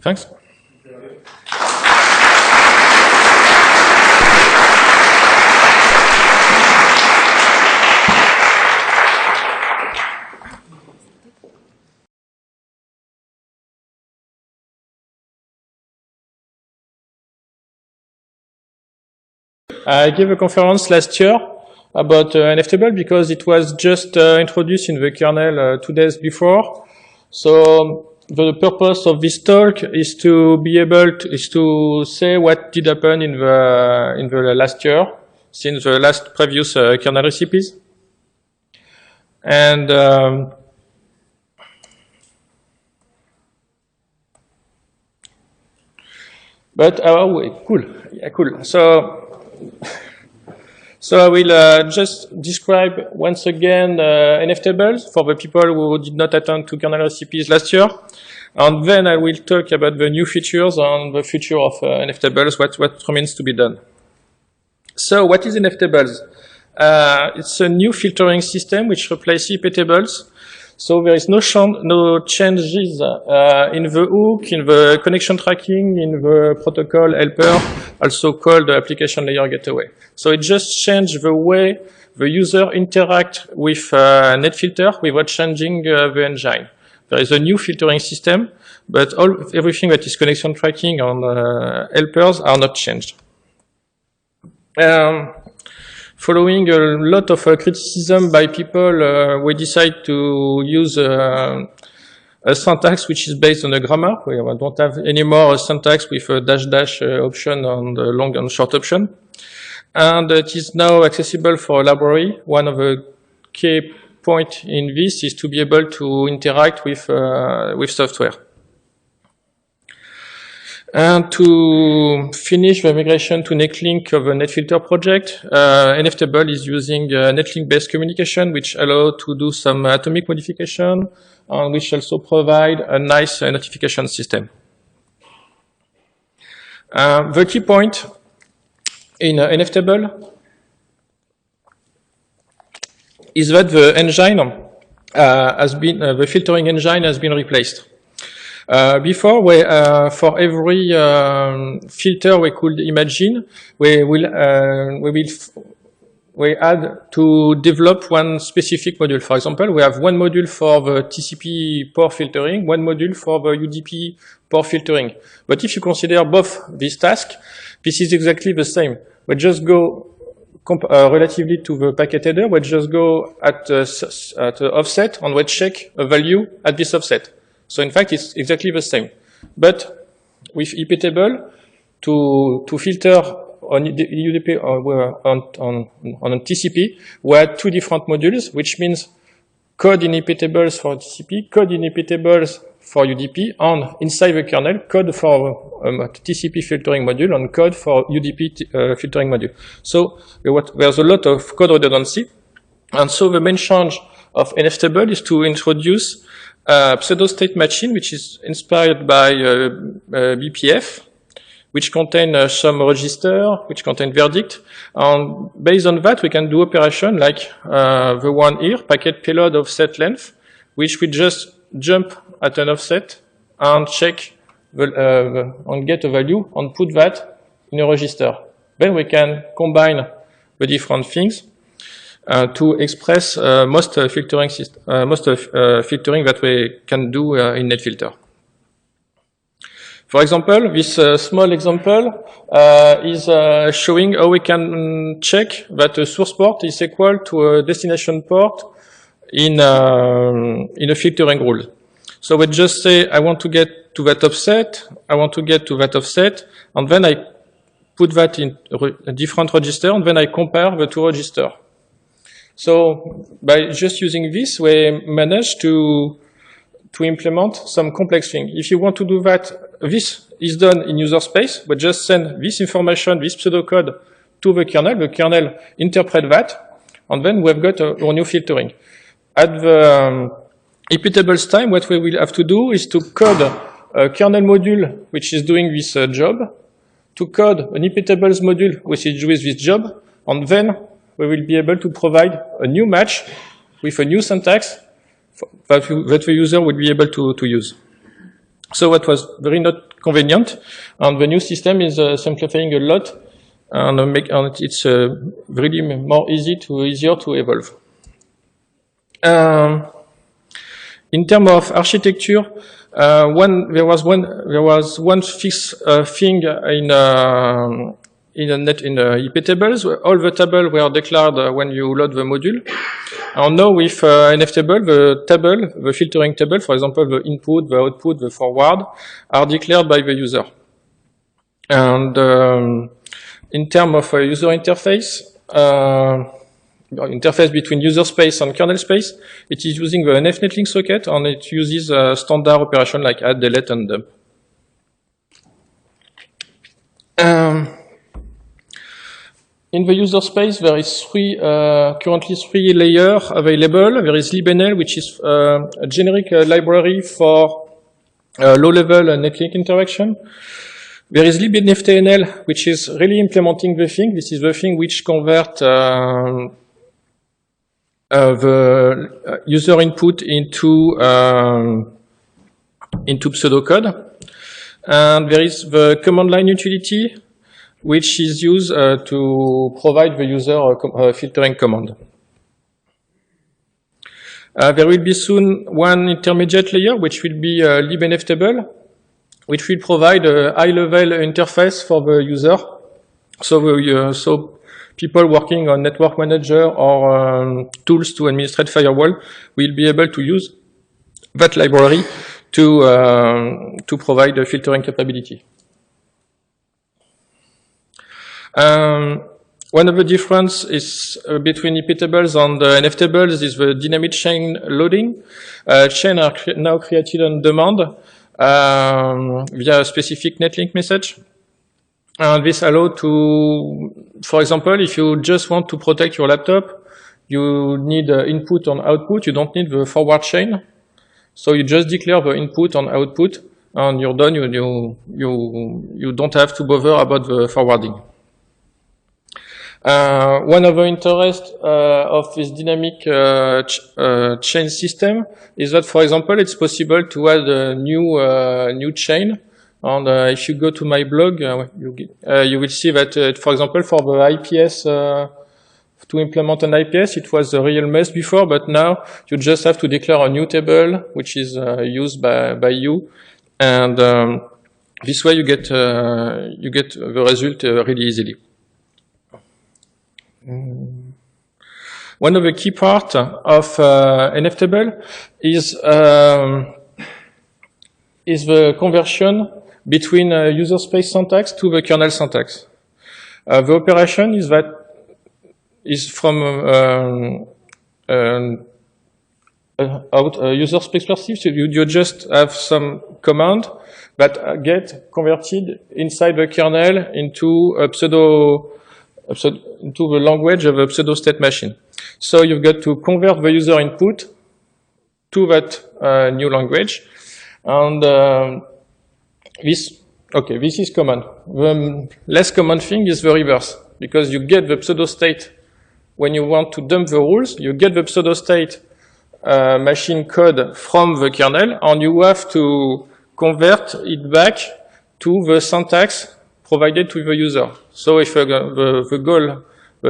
Thanks. I gave a conference last year about NFTable because it was just introduced in the kernel 2 days before. So the purpose of this talk is to be able to say what did happen in the last year, since the last previous kernel recipes. And cool, yeah, cool. So I will just describe once again NFTables for the people who did not attend to kernel recipes last year. And then I will talk about the new features and the future of NFTables, what remains to be done. So what is NFTables? It's a new filtering system which replaces IP tables. So there is no changes in the hook, in the connection tracking, in the protocol helper, also called the application layer gateway. So it just changes the way the user interact with NetFilter without changing the engine. There is a new filtering system, but everything that is connection tracking and helpers are not changed. Following a lot of criticism by people, we decide to use a syntax which is based on a grammar. We don't have anymore a syntax with a dash option and a long and short option. And it is now accessible for a library. One of the key points in this is to be able to interact with software. And to finish the migration to Netlink of the NetFilter project, NFTable is using Netlink-based communication, which allows to do some atomic modification, and which also provide a nice notification system. The key point in NFTable is that the engine has been, the filtering engine has been replaced. Before, for every filter we could imagine, we had to develop one specific module. For example, we have one module for the TCP port filtering, one module for the UDP port filtering. But if you consider both these tasks, this is exactly the same. We just go relatively to the packet header, we just go at the offset and we check a value at this offset. So in fact, it's exactly the same. But with IP table, to filter on UDP or on TCP, we had two different modules, which means code in IP tables for TCP, code in IP tables for UDP, and inside the kernel, code for TCP filtering module and code for UDP filtering module. So there's a lot of code redundancy. And so the main change of NFTable is to introduce pseudo-state machine, which is inspired by BPF, which contain some register, which contain verdict. And based on that, we can do operation like the one here, packet payload offset length, which we just jump at an offset and check and get a value and put that in a register. Then we can combine the different things to express most filtering that we can do in NetFilter. For example, this small example is showing how we can check that a source port is equal to a destination port in a filtering rule. So we just say, I want to get to that offset, I want to get to that offset, and then I put that in a different register, and then I compare the two registers. So by just using this, we manage to implement some complex thing. If you want to do that, this is done in user space, but just send this information, this pseudocode to the kernel interpret that, and then we've got our new filtering. At the IP tables time, what we will have to do is to code a kernel module which is doing this job, to code an IP tables module which is doing this job, and then we will be able to provide a new match with a new syntax that the user will be able to use. So what was very not convenient, and the new system is simplifying a lot, and it's really easier to evolve. In terms of architecture, there was one fixed thing in IP tables. All the tables were declared when you load the module. And now with NFTable, the filtering table, for example, the input, the output, the forward, are declared by the user. And in terms of user interface, between user space and kernel space, it is using the NFNetlink socket, and it uses standard operation like add, delete, and dump. In the user space, there is currently three layers available. There is libnl, which is a generic library for low-level netlink interaction. There is libnftnl, which is really implementing the thing. This is the thing which converts the user input into pseudocode. And there is the command line utility, which is used to provide the user a filtering command. There will be soon one intermediate layer, which will be libnf table, which will provide a high-level interface for the user. So people working on network manager or tools to administrate firewall will be able to use that library to provide a filtering capability. One of the differences between IP tables and NF tables is the dynamic chain loading. Chains are now created on demand via a specific netlink message. And this allows to, for example, if you just want to protect your laptop, you need input and output. You don't need the forward chain. So you just declare the input and output, and you're done. You don't have to bother about the forwarding. One of the interests of this dynamic chain system is that, for example, it's possible to add a new chain. And if you go to my blog, you will see that, for example, for the IPS, to implement an IPS, it was a real mess before, but now you just have to declare a new table, which is used by you, and this way you get the result really easily. One of the key parts of NF table is the conversion between user space syntax to the kernel syntax. The operation is from user space perspective. So you just have some command that get converted inside the kernel into into the language of a pseudo state machine. So you've got to convert the user input to that new language, and this is common. The less common thing is the reverse, because you get the pseudo state when you want to dump the rules. You get the pseudo state machine code from the kernel, and you have to convert it back to the syntax provided to the user. So if the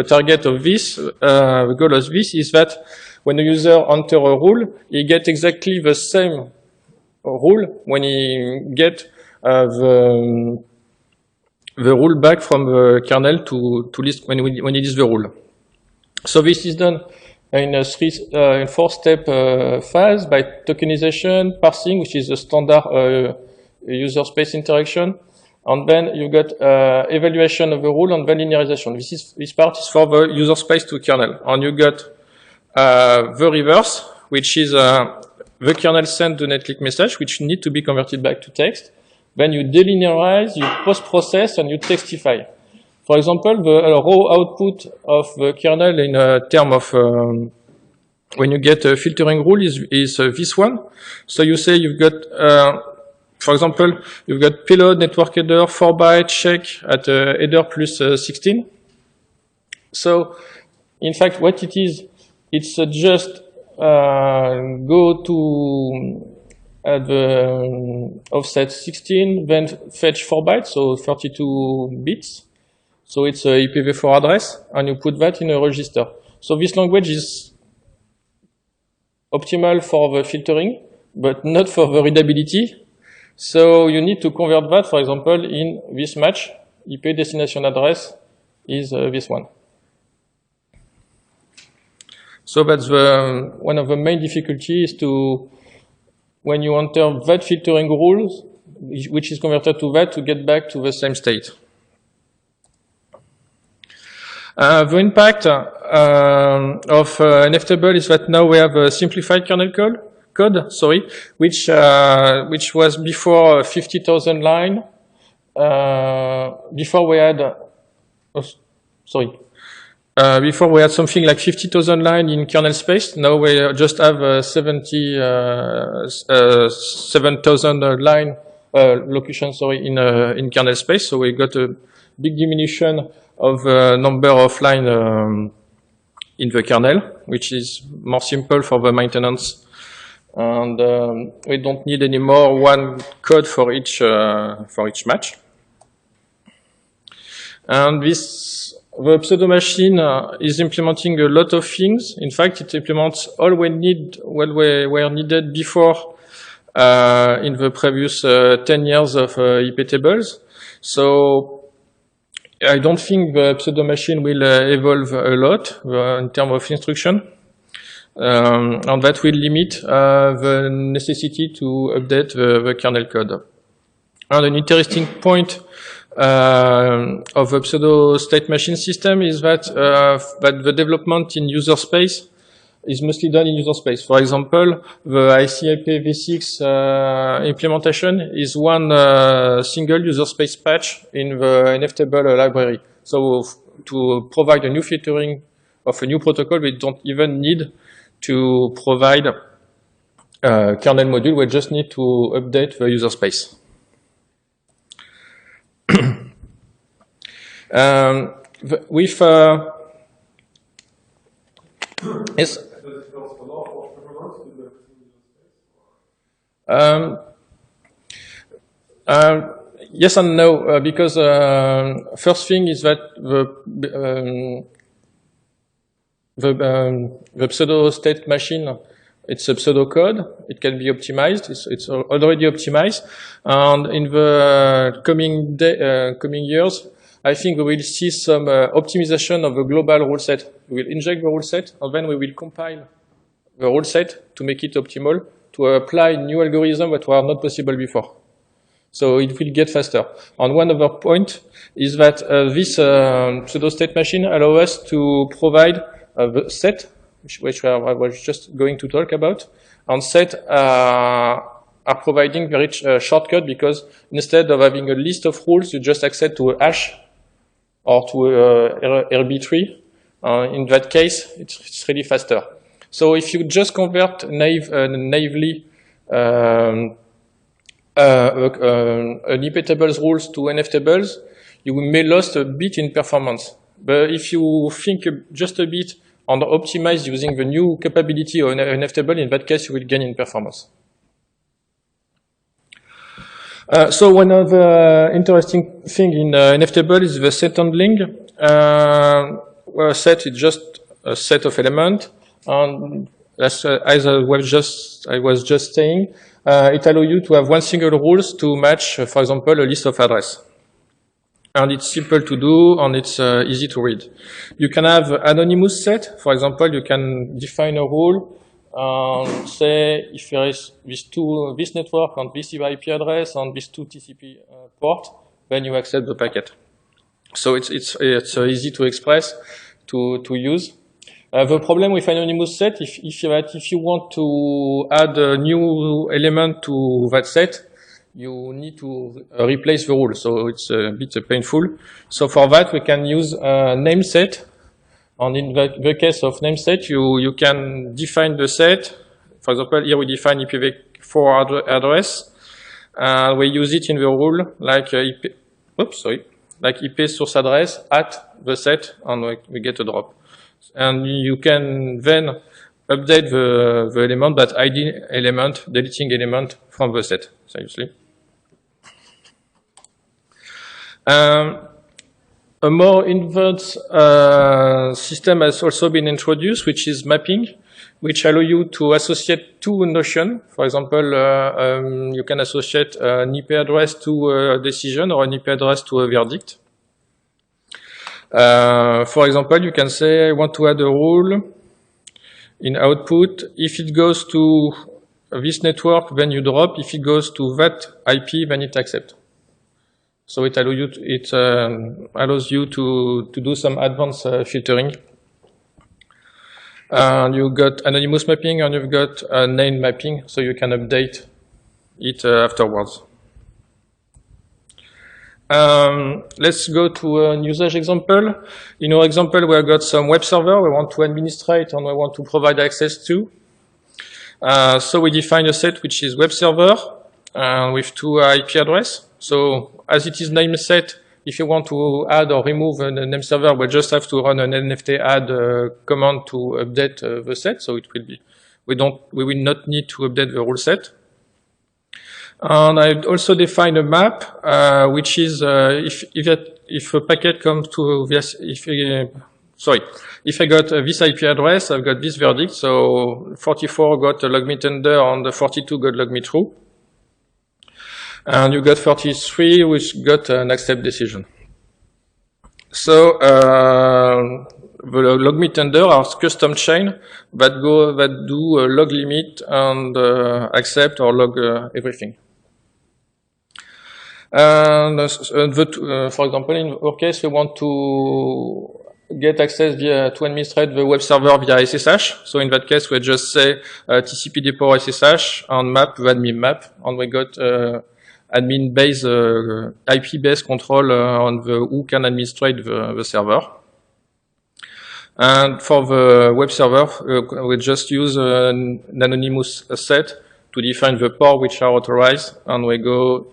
target of this, the goal of this is that when the user enters a rule, he gets exactly the same rule when he gets the rule back from the kernel to list when he lists the rule. So this is done in a four-step phase by tokenization, parsing, which is a standard user space interaction, and then you got evaluation of the rule and then linearization. This part is for the user space to kernel, and you got the reverse, which is the kernel send the netlink message, which need to be converted back to text. Then you delinearize, you post-process, and you textify. For example, the raw output of the kernel in terms of when you get a filtering rule is this one. So you say you've got, for example, you've got payload, network header, 4-byte, check at header plus 16. So, in fact, what it is, it's just go to the offset 16, then fetch 4 bytes, so 32 bits. So it's a IPv4 address, and you put that in a register. So this language is optimal for the filtering, but not for the readability. So you need to convert that, for example, in this match. IP destination address is this one. So that's one of the main difficulties to, when you enter that filtering rules, which is converted to that, to get back to the same state. The impact of NF table is that now we have a simplified kernel code, which was before 50,000 line. Before we had, before we had something like 50,000 line in kernel space. Now we just have 7,000 line location, in kernel space. So we got a big diminution of the number of line in the kernel, which is more simple for the maintenance. And we don't need any more one code for each match. And the pseudo machine is implementing a lot of things. In fact, it implements all what were needed before in the previous 10 years of IP tables. So I don't think the pseudo machine will evolve a lot in terms of instruction. And that will limit the necessity to update the kernel code. And an interesting point of the pseudo state machine system is that the development in user space is mostly done in user space. For example, the ICIP v6 implementation is one single user space patch in the NFTable library. So to provide a new filtering of a new protocol, we don't even need to provide a kernel module. We just need to update the user space. With yes. Yes and no, because first thing is that the pseudo state machine, it's a pseudo code. It can be optimized. It's already optimized, and in the coming years, I think we will see some optimization of the global rule set. We will inject the rule set, and then we will compile the rule set to make it optimal, to apply new algorithms that were not possible before. So it will get faster. And one other point is that this pseudo-state machine allows us to provide the set, which I was just going to talk about, and set are providing very shortcut, because instead of having a list of rules, you just access to a hash or to a RB3. In that case, it's really faster. So if you just convert naively an IP tables rules to NF tables, you may lose a bit in performance. But if you think just a bit and optimize using the new capability of an NF table, in that case, you will gain in performance. So one of the interesting thing in NF table is the set handling. Where a set is just a set of elements, and as I was just saying, it allows you to have one single rules to match, for example, a list of address. And it's simple to do, and it's easy to read. You can have anonymous set. For example, you can define a rule and say if there is this network and this IP address and these two TCP port, then you accept the packet. So it's easy to express, to use. The problem with anonymous set, if you want to add a new element to that set, you need to replace the rule. So it's a bit painful. So for that, we can use a name set. And in the case of name set, you can define the set. For example, here we define IPv4 address. We use it in the rule like like IP source address at the set, and we get a drop. And you can then update the element, that ID element, deleting element from the set, seriously. A more advanced system has also been introduced, which is mapping, which allow you to associate two notions. For example, you can associate an IP address to a decision or an IP address to a verdict. For example, you can say, I want to add a rule in output. If it goes to this network, then you drop. If it goes to that IP, then it accepts. So it allows you to do some advanced filtering. And you got anonymous mapping, and you've got name mapping, so you can update it afterwards. Let's go to an usage example. In our example, we have got some web server we want to administrate and we want to provide access to. So we define a set which is web server with two IP address. So as it is name set, if you want to add or remove a name server, we just have to run an nft add command to update the set. So it will be, we will not need to update the rule set. And I also define a map, which is if a packet comes to this, if I got this IP address, I've got this verdict. So 44 got a log me tender, and the 42 got log me true. And you got 33, which got an accept decision. So the log me tender are custom chain that do a log limit and accept or log everything. And for example, in our case, we want to get access to administrate the web server via SSH. So in that case, we just say TCP depot SSH and map the admin map, and we got admin based IP based control on who can administrate the server. And for the web server, we just use an anonymous set to define the port which are authorized, and we go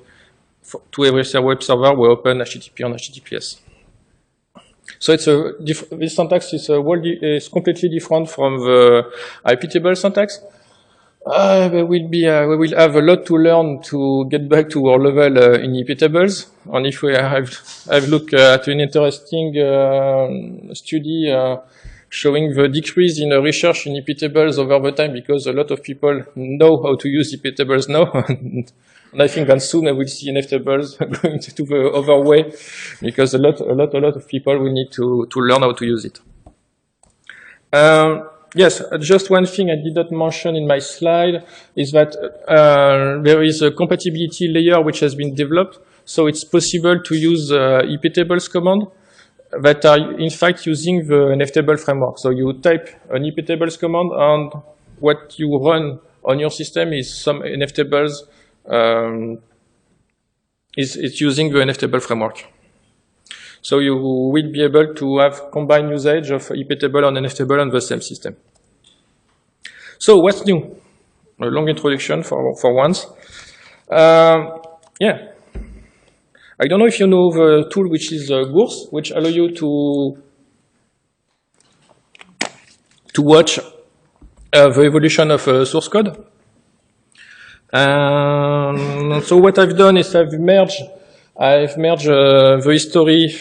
to every web server, we open HTTP and HTTPS. So it's this syntax is completely different from the IP table syntax. We will have a lot to learn to get back to our level in IP tables. And if we have looked at an interesting study showing the decrease in research in IP tables over the time, because a lot of people know how to use IP tables now. And I think that soon I will see NF tables going to the other way, because a lot of people will need to learn how to use it. Yes, just one thing I did not mention in my slide is that there is a compatibility layer which has been developed. So it's possible to use IP tables command that are in fact using the NFTable framework. So you type an IP tables command, and what you run on your system is some NFTables. It's using the NFTable framework. So you will be able to have combined usage of IP table and NFTable on the same system. So what's new? A long introduction for once. Yeah. I don't know if you know the tool which is Gurs, which allow you to watch the evolution of source code. So what I've done is I've merged the history.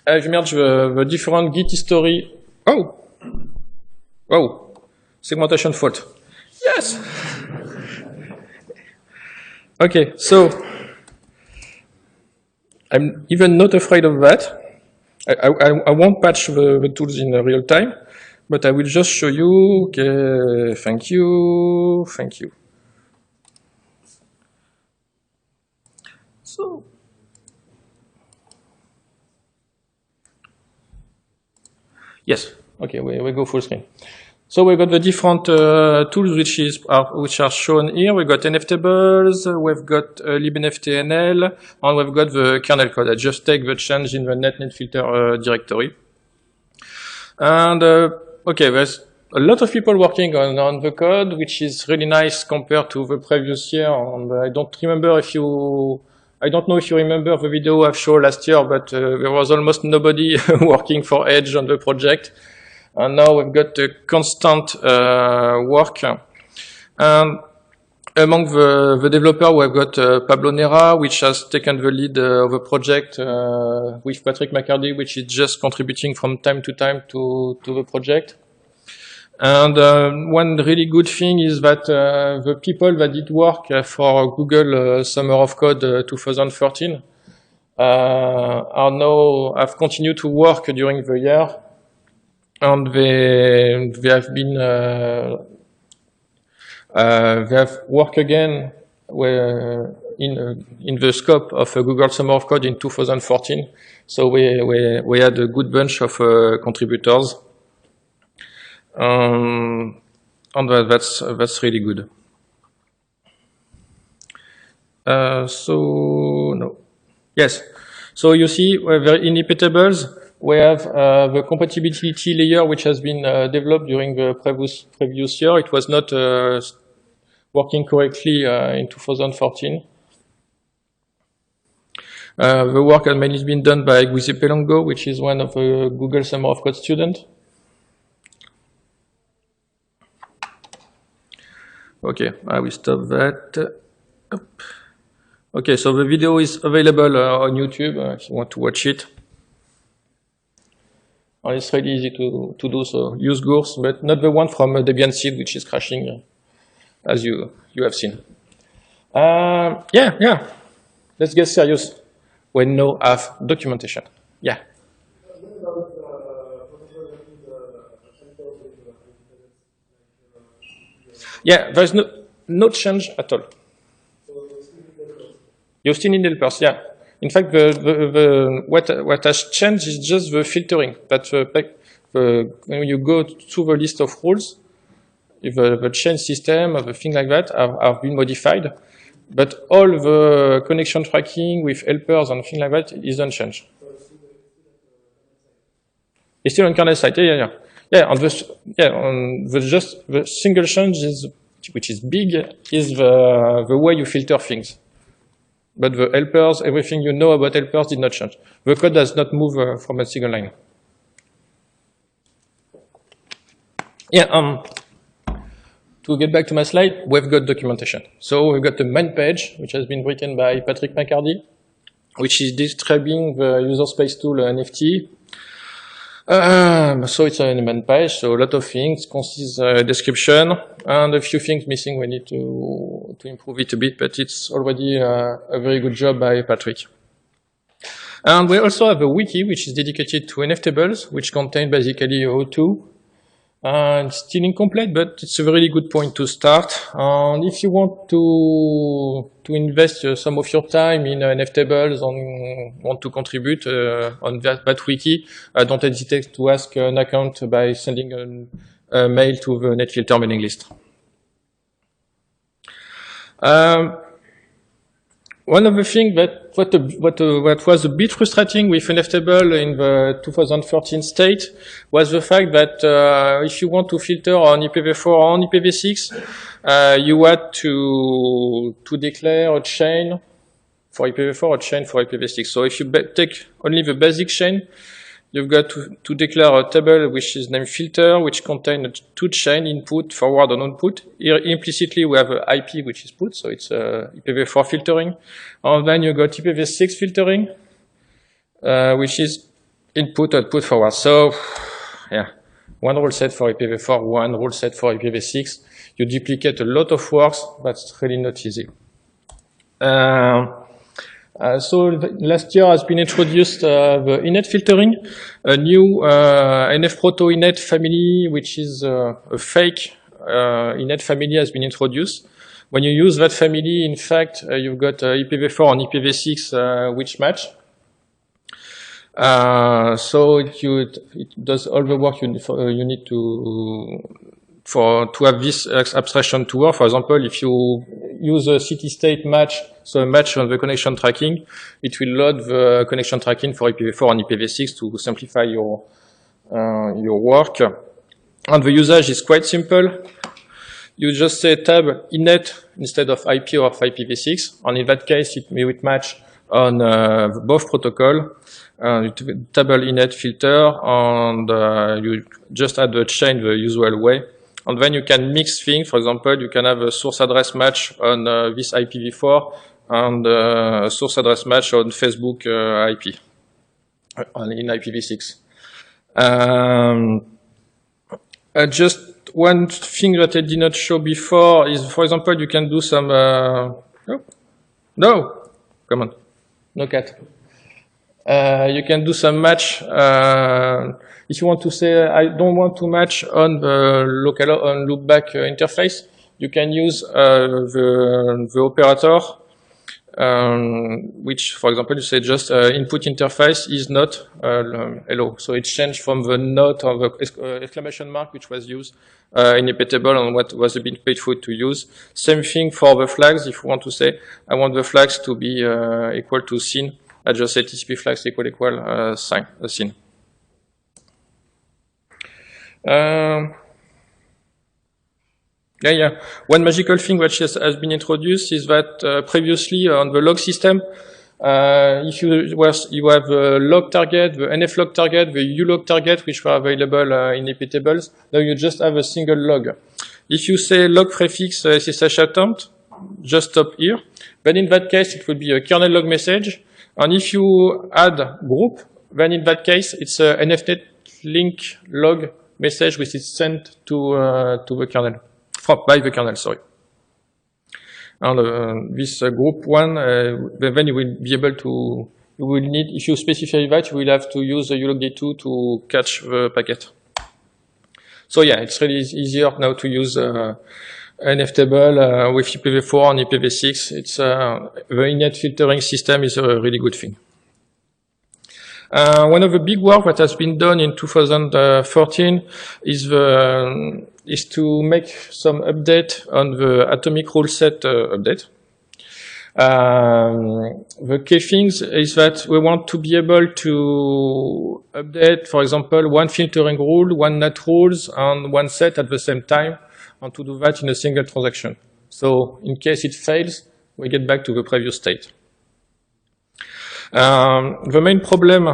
I've merged the different Git history. Oh, segmentation fault. Yes. Okay, so I'm even not afraid of that. I won't patch the tools in real time, but I will just show you. Okay, thank you. So, yes, okay, we go full screen. So we got the different tools which are shown here. We got NFTables, we've got libnftnl, and we've got the kernel code. I just take the change in the netfilter directory. And okay, there's a lot of people working on the code, which is really nice compared to the previous year. And I don't know if you remember the video I've shown last year, but there was almost nobody working for Edge on the project. And now we've got a constant work. And among the developers, we've got Pablo Nera, which has taken the lead of the project with Patrick McCarty, which is just contributing from time to time to the project. And one really good thing is that the people that did work for Google Summer of Code 2013 have continued to work during the year, and they have worked again in the scope of Google Summer of Code in 2014. So we had a good bunch of contributors. And that's really good. Yes. So you see, in IP tables, we have the compatibility layer which has been developed during the previous year. It was not working correctly in 2014. The work has mainly been done by Giuseppe Longo, which is one of the Google Summer of Code students. Okay, I will stop that. Okay, so the video is available on YouTube if you want to watch it. And it's really easy to do, so use Gurs, but not the one from Debian Seed, which is crashing, as you have seen. Yeah. Let's get serious. We now have documentation. Yeah. Yeah, there's no change at all. You still need helpers, yeah. In fact, what has changed is just the filtering. That when you go to the list of rules, the chain system, the thing like that have been modified, but all the connection tracking with helpers and things like that is unchanged. It's still on kernel side, yeah. On the single change which is big, is the way you filter things. But the helpers, everything you know about helpers did not change. The code does not move from a single line. Yeah, to get back to my slide, we've got documentation. So we've got the main page, which has been written by Patrick McCarty, which is describing the user space tool NFT. So it's a main page, so a lot of things, concise description, and a few things missing. We need to improve it a bit, but it's already a very good job by Patrick. And we also have a wiki, which is dedicated to NF tables, which contain basically how-to. It's still incomplete, but it's a really good point to start. And if you want to invest some of your time in NF tables and want to contribute on that wiki, don't hesitate to ask an account by sending a mail to the NetFilter mailing list. One of the things that what was a bit frustrating with NFTable in the 2013 state was the fact that if you want to filter on IPv4 or on IPv6, you had to declare a chain for IPv4 or a chain for IPv6. So if you take only the basic chain, you've got to declare a table which is named filter, which contains two chain input, forward and output. Here implicitly we have an IP which is put, so it's IPv4 filtering. And then you got IPv6 filtering, which is input, output, forward. So yeah, one rule set for IPv4, one rule set for IPv6. You duplicate a lot of works, but it's really not easy. So last year has been introduced the inet filtering, a new NF Proto inet family, which is a fake inet family has been introduced. When you use that family, in fact, you've got IPv4 and IPv6 which match. So it does all the work you need to have this abstraction to work. For example, if you use a city-state match, so a match on the connection tracking, it will load the connection tracking for IPv4 and IPv6 to simplify your work. And the usage is quite simple. You just say tab inet instead of IP or of IPv6, and in that case, it will match on both protocol. Table inet filter, and you just add the chain the usual way. And then you can mix things. For example, you can have a source address match on this IPv4 and a source address match on Facebook IP in IPv6. Just one thing that I did not show before is, for example, you can do some. No, come on, no cat. You can do some match. If you want to say, I don't want to match on the local on loopback interface, you can use the operator, which, for example, you say just input interface is not hello. So it changed from the not or the exclamation mark, which was used in a table and what was a bit painful to use. Same thing for the flags. If you want to say, I want the flags to be equal to scene, I just say TCP flags equal sign, scene. One magical thing which has been introduced is that previously on the log system, If you have the log target, the NF log target, the ulog target, which are available in IP tables, now you just have a single log. If you say log prefix SSH attempt, just stop here. Then in that case, it would be a kernel log message. And if you add group, then in that case, it's a NFnet link log message which is sent to the kernel, by the kernel, sorry. And this group one, then you will be able to, you will need, if you specify that, you will have to use the ulogd2 to catch the packet. So yeah, it's really easier now to use NF table with IPv4 and IPv6. It's the init filtering system is a really good thing. One of the big work that has been done in 2014 is to make some update on the atomic rule set update. The key things is that we want to be able to update, for example, one filtering rule, one NAT rules, and one set at the same time, and to do that in a single transaction. So in case it fails, we get back to the previous state. The main problem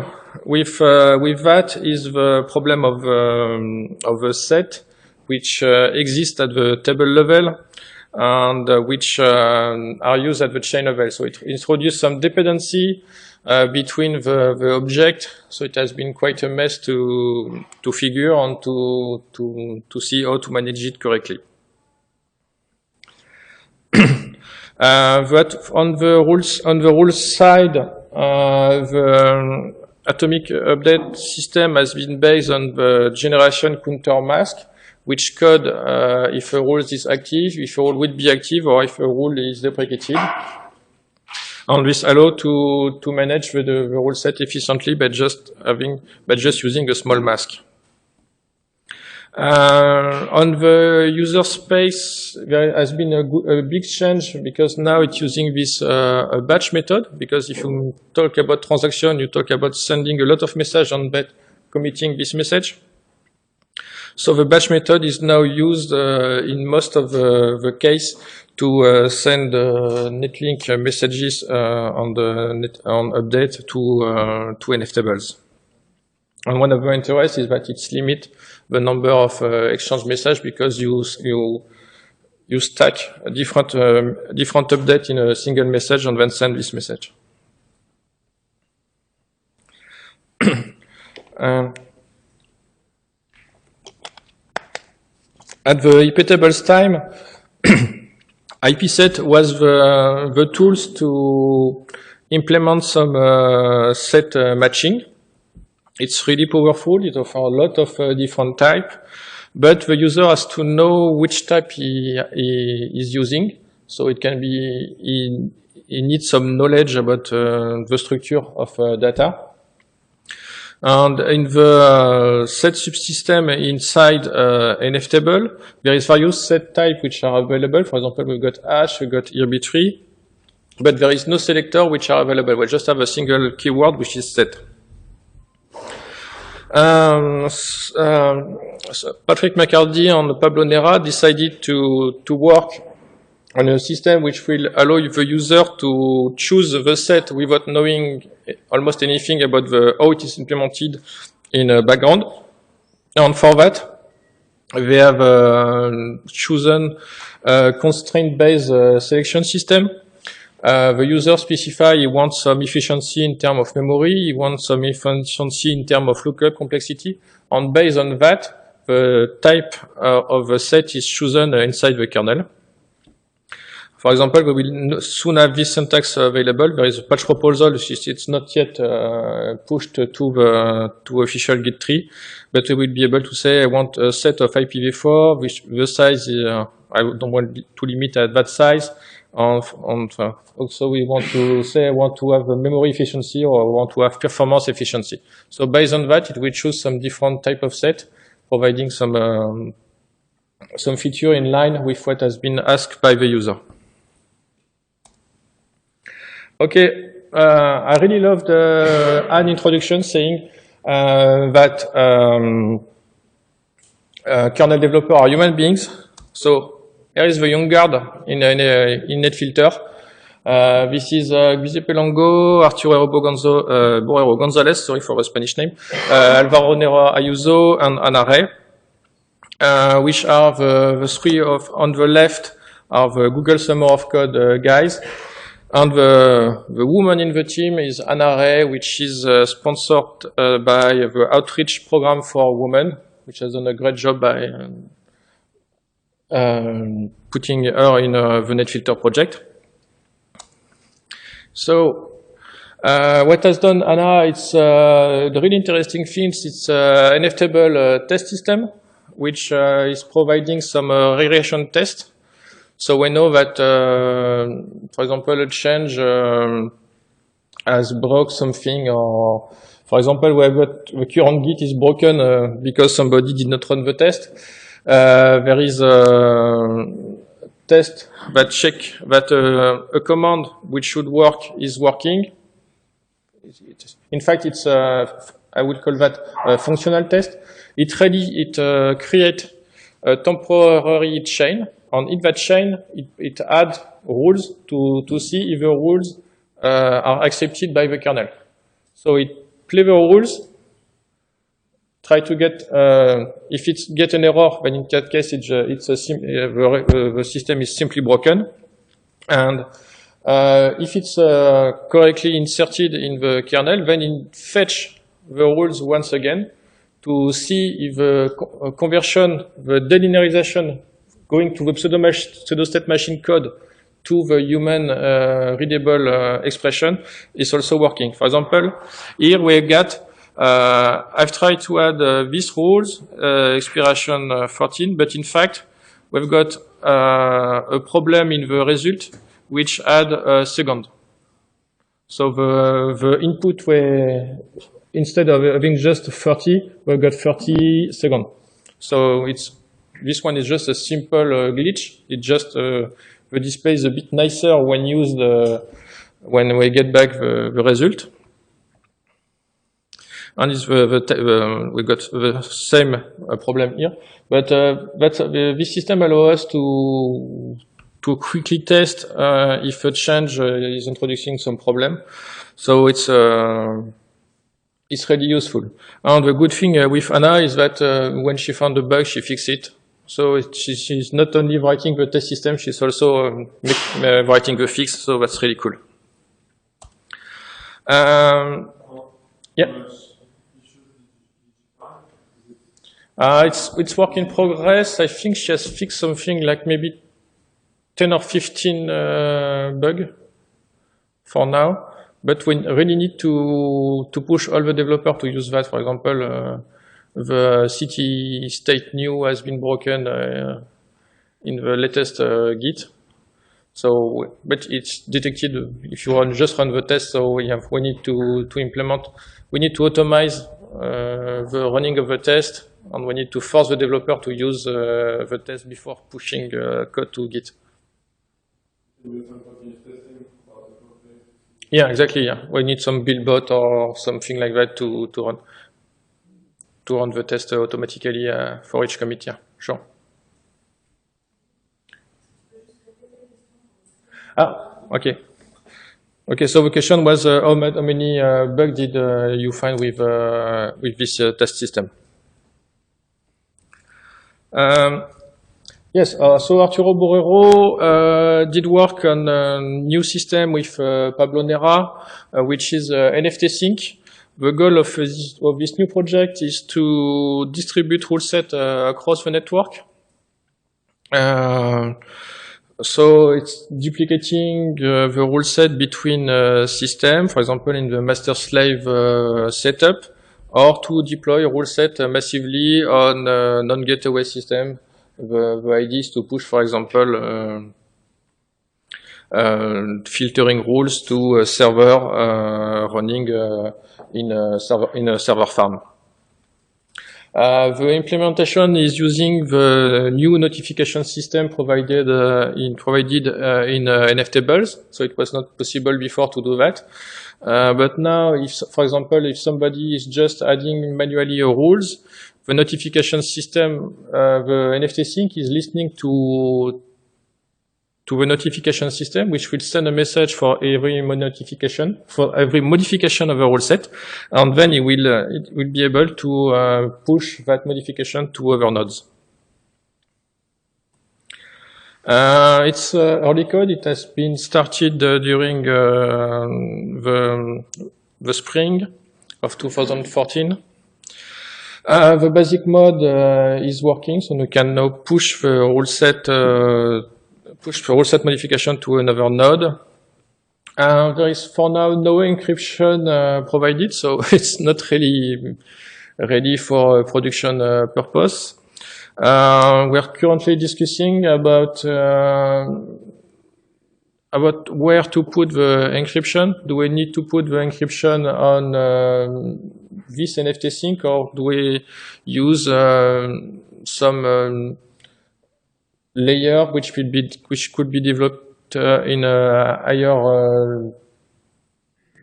with that is the problem of the set, which exists at the table level and which are used at the chain level. So it introduced some dependency between the object. So it has been quite a mess to figure and to see how to manage it correctly. But on the rules side, the atomic update system has been based on the generation counter mask, which code if a rule is active, if a rule will be active, or if a rule is deprecated. And this allows to manage the rule set efficiently by just using a small mask. On the user space, there has been a big change because now it's using this batch method. Because if you talk about transaction, you talk about sending a lot of message and committing this message. So the batch method is now used in most of the case to send netlink messages on update to NF tables. And one of the interests is that it's limit the number of exchange messages because you stack a different update in a single message and then send this message. At the IP tables time, IPset was the tools to implement some set matching. It's really powerful. It offers a lot of different types, but the user has to know which type he is using. So it can be he needs some knowledge about the structure of data. And in the set subsystem inside NF table, there is various set types which are available. For example, we've got hash, we've got ERB3, but there is no selector which are available. We just have a single keyword which is set. So Patrick McCarty and Pablo Nera decided to work on a system which will allow the user to choose the set without knowing almost anything about how it is implemented in a background. And for that, we have chosen a constraint-based selection system. The user specifies he wants some efficiency in terms of memory, he wants some efficiency in terms of lookup complexity, and based on that, the type of the set is chosen inside the kernel. For example, we will soon have this syntax available. There is a patch proposal, it's not yet pushed to official Git tree, but we will be able to say I want a set of IPv4, which the size I don't want to limit at that size. Also, we want to say I want to have a memory efficiency or I want to have performance efficiency. So based on that, it will choose some different type of set, providing some feature in line with what has been asked by the user. Okay, I really loved an introduction saying that kernel developers are human beings. So here is the young guard in NetFilter. This is Giuseppe Longo, Arturo Borrero Gonzalez, sorry for the Spanish name, Alvaro Nero Ayuso, and Ana Rey, which are the three on the left are the Google Summer of Code guys. And the woman in the team is Ana Rey, which is sponsored by the Outreach Program for Women, which has done a great job by putting her in the NetFilter project. So what has done Anna, it's the really interesting things, it's an NFTable test system, which is providing some regression test. So we know that, for example, a change has broke something, or for example, we have got the current Git is broken because somebody did not run the test. There is a test that check that a command which should work is working. In fact, it's I would call that a functional test. It creates a temporary chain. In that chain, it adds rules to see if the rules are accepted by the kernel. So it plays the rules, try to get, if it gets an error, then in that case, the system is simply broken. And if it's correctly inserted in the kernel, then it fetch the rules once again to see if the conversion, the delinearization going to the pseudo-state machine code to the human readable expression is also working. For example, here we got, I've tried to add these rules, expiration 14, but in fact, we've got a problem in the result, which add a second. So the input instead of having just 30, we've got 30 seconds. So this one is just a simple glitch. It just the display is a bit nicer when used when we get back the result. And it's we got the same problem here, but this system allows us to quickly test if a change is introducing some problem. So it's really useful. And the good thing with Anna is that when she found a bug, she fixed it. So she's not only writing the test system, she's also writing the fix. So that's really cool. Yeah. It's work in progress. I think she has fixed something like maybe 10 or 15 bug for now. But we really need to push all the developers to use that. For example, the city state new has been broken in the latest Git. So, but it's detected if you just run the test. So we need to implement. We need to automate the running of the test, and we need to force the developer to use the test before pushing code to Git. Yeah, exactly. Yeah, we need some build bot or something like that to run the test automatically for each commit. Yeah, sure. Okay. Okay, so the question was how many bugs did you find with this test system? Yes, so Arturo Borrero did work on a new system with Pablo Nera, which is NFT Sync. The goal of this new project is to distribute rule set across the network. So it's duplicating the rule set between systems, for example, in the master-slave setup, or to deploy a rule set massively on non-gateway system. The idea is to push, for example, filtering rules to a server running in a server farm. The implementation is using the new notification system provided in NFTables, so it was not possible before to do that. But now, for example, if somebody is just adding manually rules, the notification system, the NFT sync is listening to to the notification system, which will send a message for every notification, for every modification of the rule set, and then it will be able to push that modification to other nodes. It's early code. It has been started during the spring of 2014. The basic mode is working, so we can now push the rule set modification to another node. There is for now no encryption provided, so it's not really ready for production purpose. We are currently discussing about where to put the encryption. Do we need to put the encryption on this NFT sync, or do we use some layer which could be developed in a higher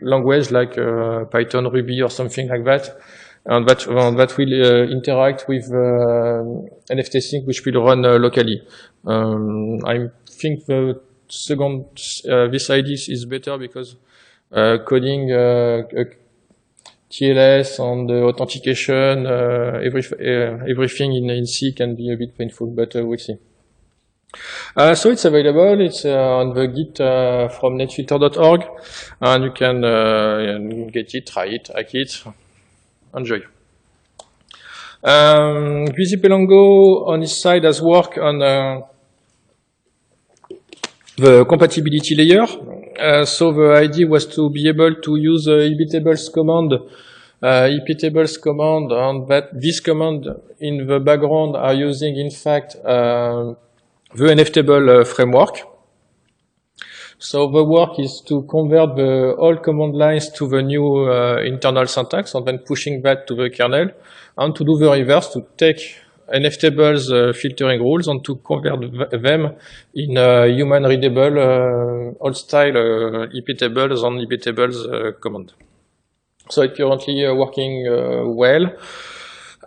language like Python, Ruby, or something like that, and that will interact with NFT sync, which will run locally. I think the second this idea is better because coding TLS and authentication, everything in C can be a bit painful, but we'll see. So it's available. It's on the Git from netfilter.org, and you can get it, try it, hack it, enjoy. Guizy Pelongo on his side has worked on the compatibility layer. So the idea was to be able to use iptables command, and that this command in the background are using in fact the NFTable framework. So the work is to convert the old command lines to the new internal syntax, and then pushing that to the kernel, and to do the reverse, to take NFTables filtering rules and to convert them in human readable old style iptables and iptables command. So it's currently working well.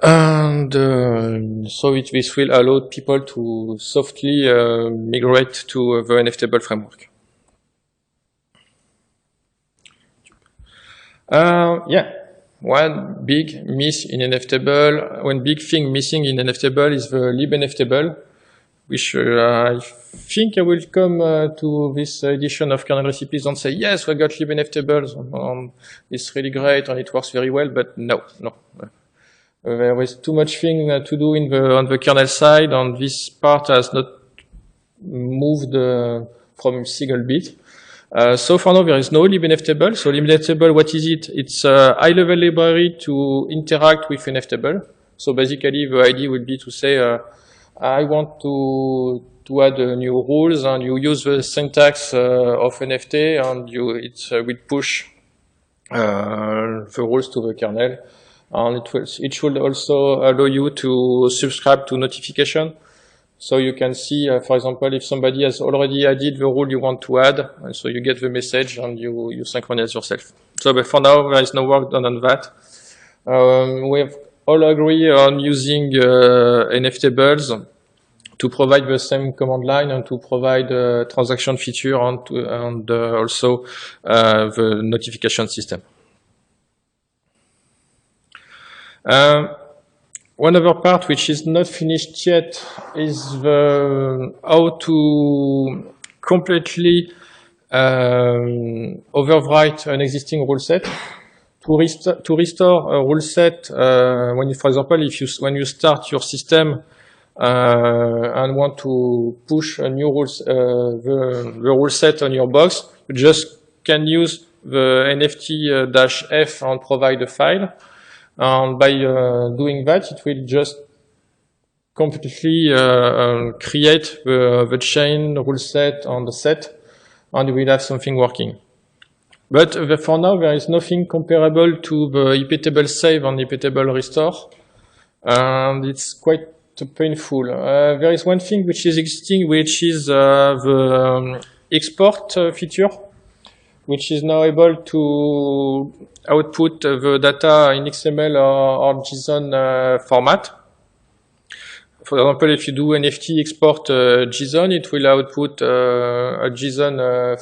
And so this will allow people to softly migrate to the NFTable framework. Yeah, one big miss in NFTable, one big thing missing in NFTable is the libNFTable, which I think I will come to this edition of kernel recipes and say, yes, we got libNFTables, it's really great and it works very well, but no. There is too much thing to do on the kernel side, and this part has not moved from single bit. So for now, there is no libNFTable. So libNFTable, what is it? It's a high-level library to interact with NFTable. So basically, the idea would be to say, I want to add new rules, and you use the syntax of NFT, and it will push the rules to the kernel. And it should also allow you to subscribe to notification. So you can see, for example, if somebody has already added the rule you want to add, and so you get the message and you synchronize yourself. So but for now, there is no work done on that. We have all agree on using NFTables to provide the same command line and to provide transaction feature and also the notification system. One other part which is not finished yet is how to completely overwrite an existing rule set. To restore a rule set, when you, for example, when you start your system and want to push a new rules, the rule set on your box, you just can use the nft-f and provide a file. And by doing that, it will just completely create the chain, rule set, and the set, and you will have something working. But for now, there is nothing comparable to the iptable save and iptable restore, and it's quite painful. There is one thing which is existing, which is the export feature, which is now able to output the data in XML or JSON format. for example, if you do NFT export JSON, it will output a JSON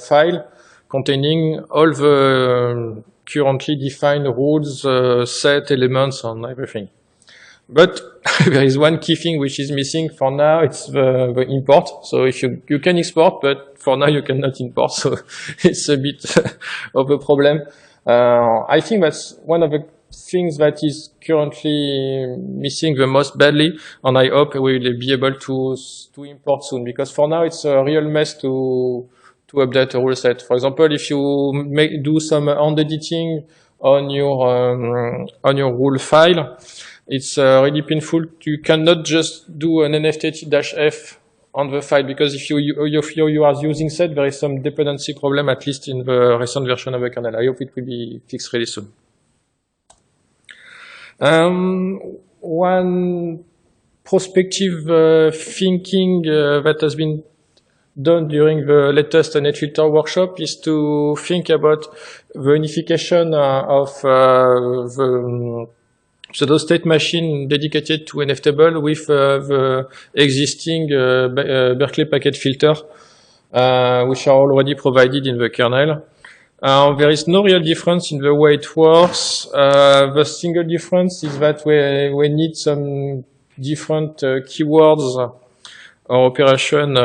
file containing all the currently defined rules, set elements, and everything. But there is one key thing which is missing for now. It's the import. So if you can export, but for now you cannot import. So it's a bit of a problem. I think that's one of the things that is currently missing the most badly, and I hope we will be able to import soon, because for now it's a real mess to update a rule set. For example, if you do some hand editing on your rule file, it's really painful. You cannot just do an nft-f on the file, because if you are using set, there is some dependency problem, at least in the recent version of the kernel. I hope it will be fixed really soon. One prospective thinking that has been done during the latest NetFilter workshop is to think about the unification of the pseudo-state machine dedicated to NFTable with the existing Berkeley packet filter, which are already provided in the kernel. There is no real difference in the way it works. The single difference is that we need some different keywords or operation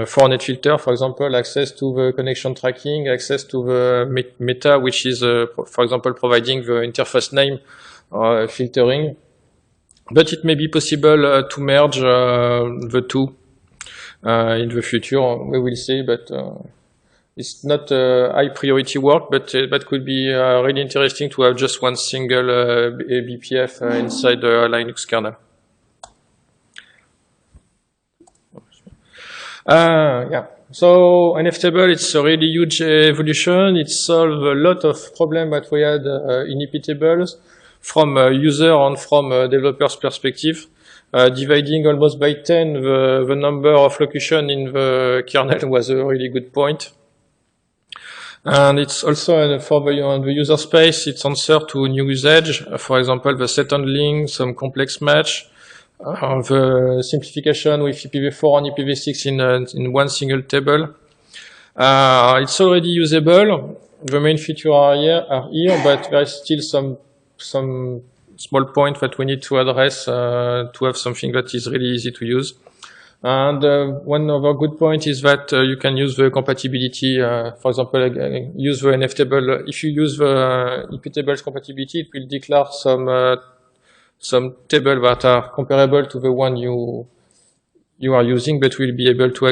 for NetFilter. For example, access to the connection tracking, access to the meta, which is, for example, providing the interface name filtering. But it may be possible to merge the two in the future. We will see, but it's not high priority work, but that could be really interesting to have just one single BPF inside the Linux kernel. Yeah. So NFTable, it's a really huge evolution. It solves a lot of problems that we had in iptables from a user and from a developer's perspective. Dividing almost by 10 the number of locution in the kernel was a really good point. And it's also for the user space, it's answer to new usage. For example, the set handling, some complex match, the simplification with IPv4 and IPv6 in one single table. It's already usable. The main features are here, but there is still some small point that we need to address to have something that is really easy to use. And one other good point is that you can use the compatibility. For example, use the NFTable. If you use the iptables compatibility, it will declare some tables that are comparable to the one you are using, but will be able to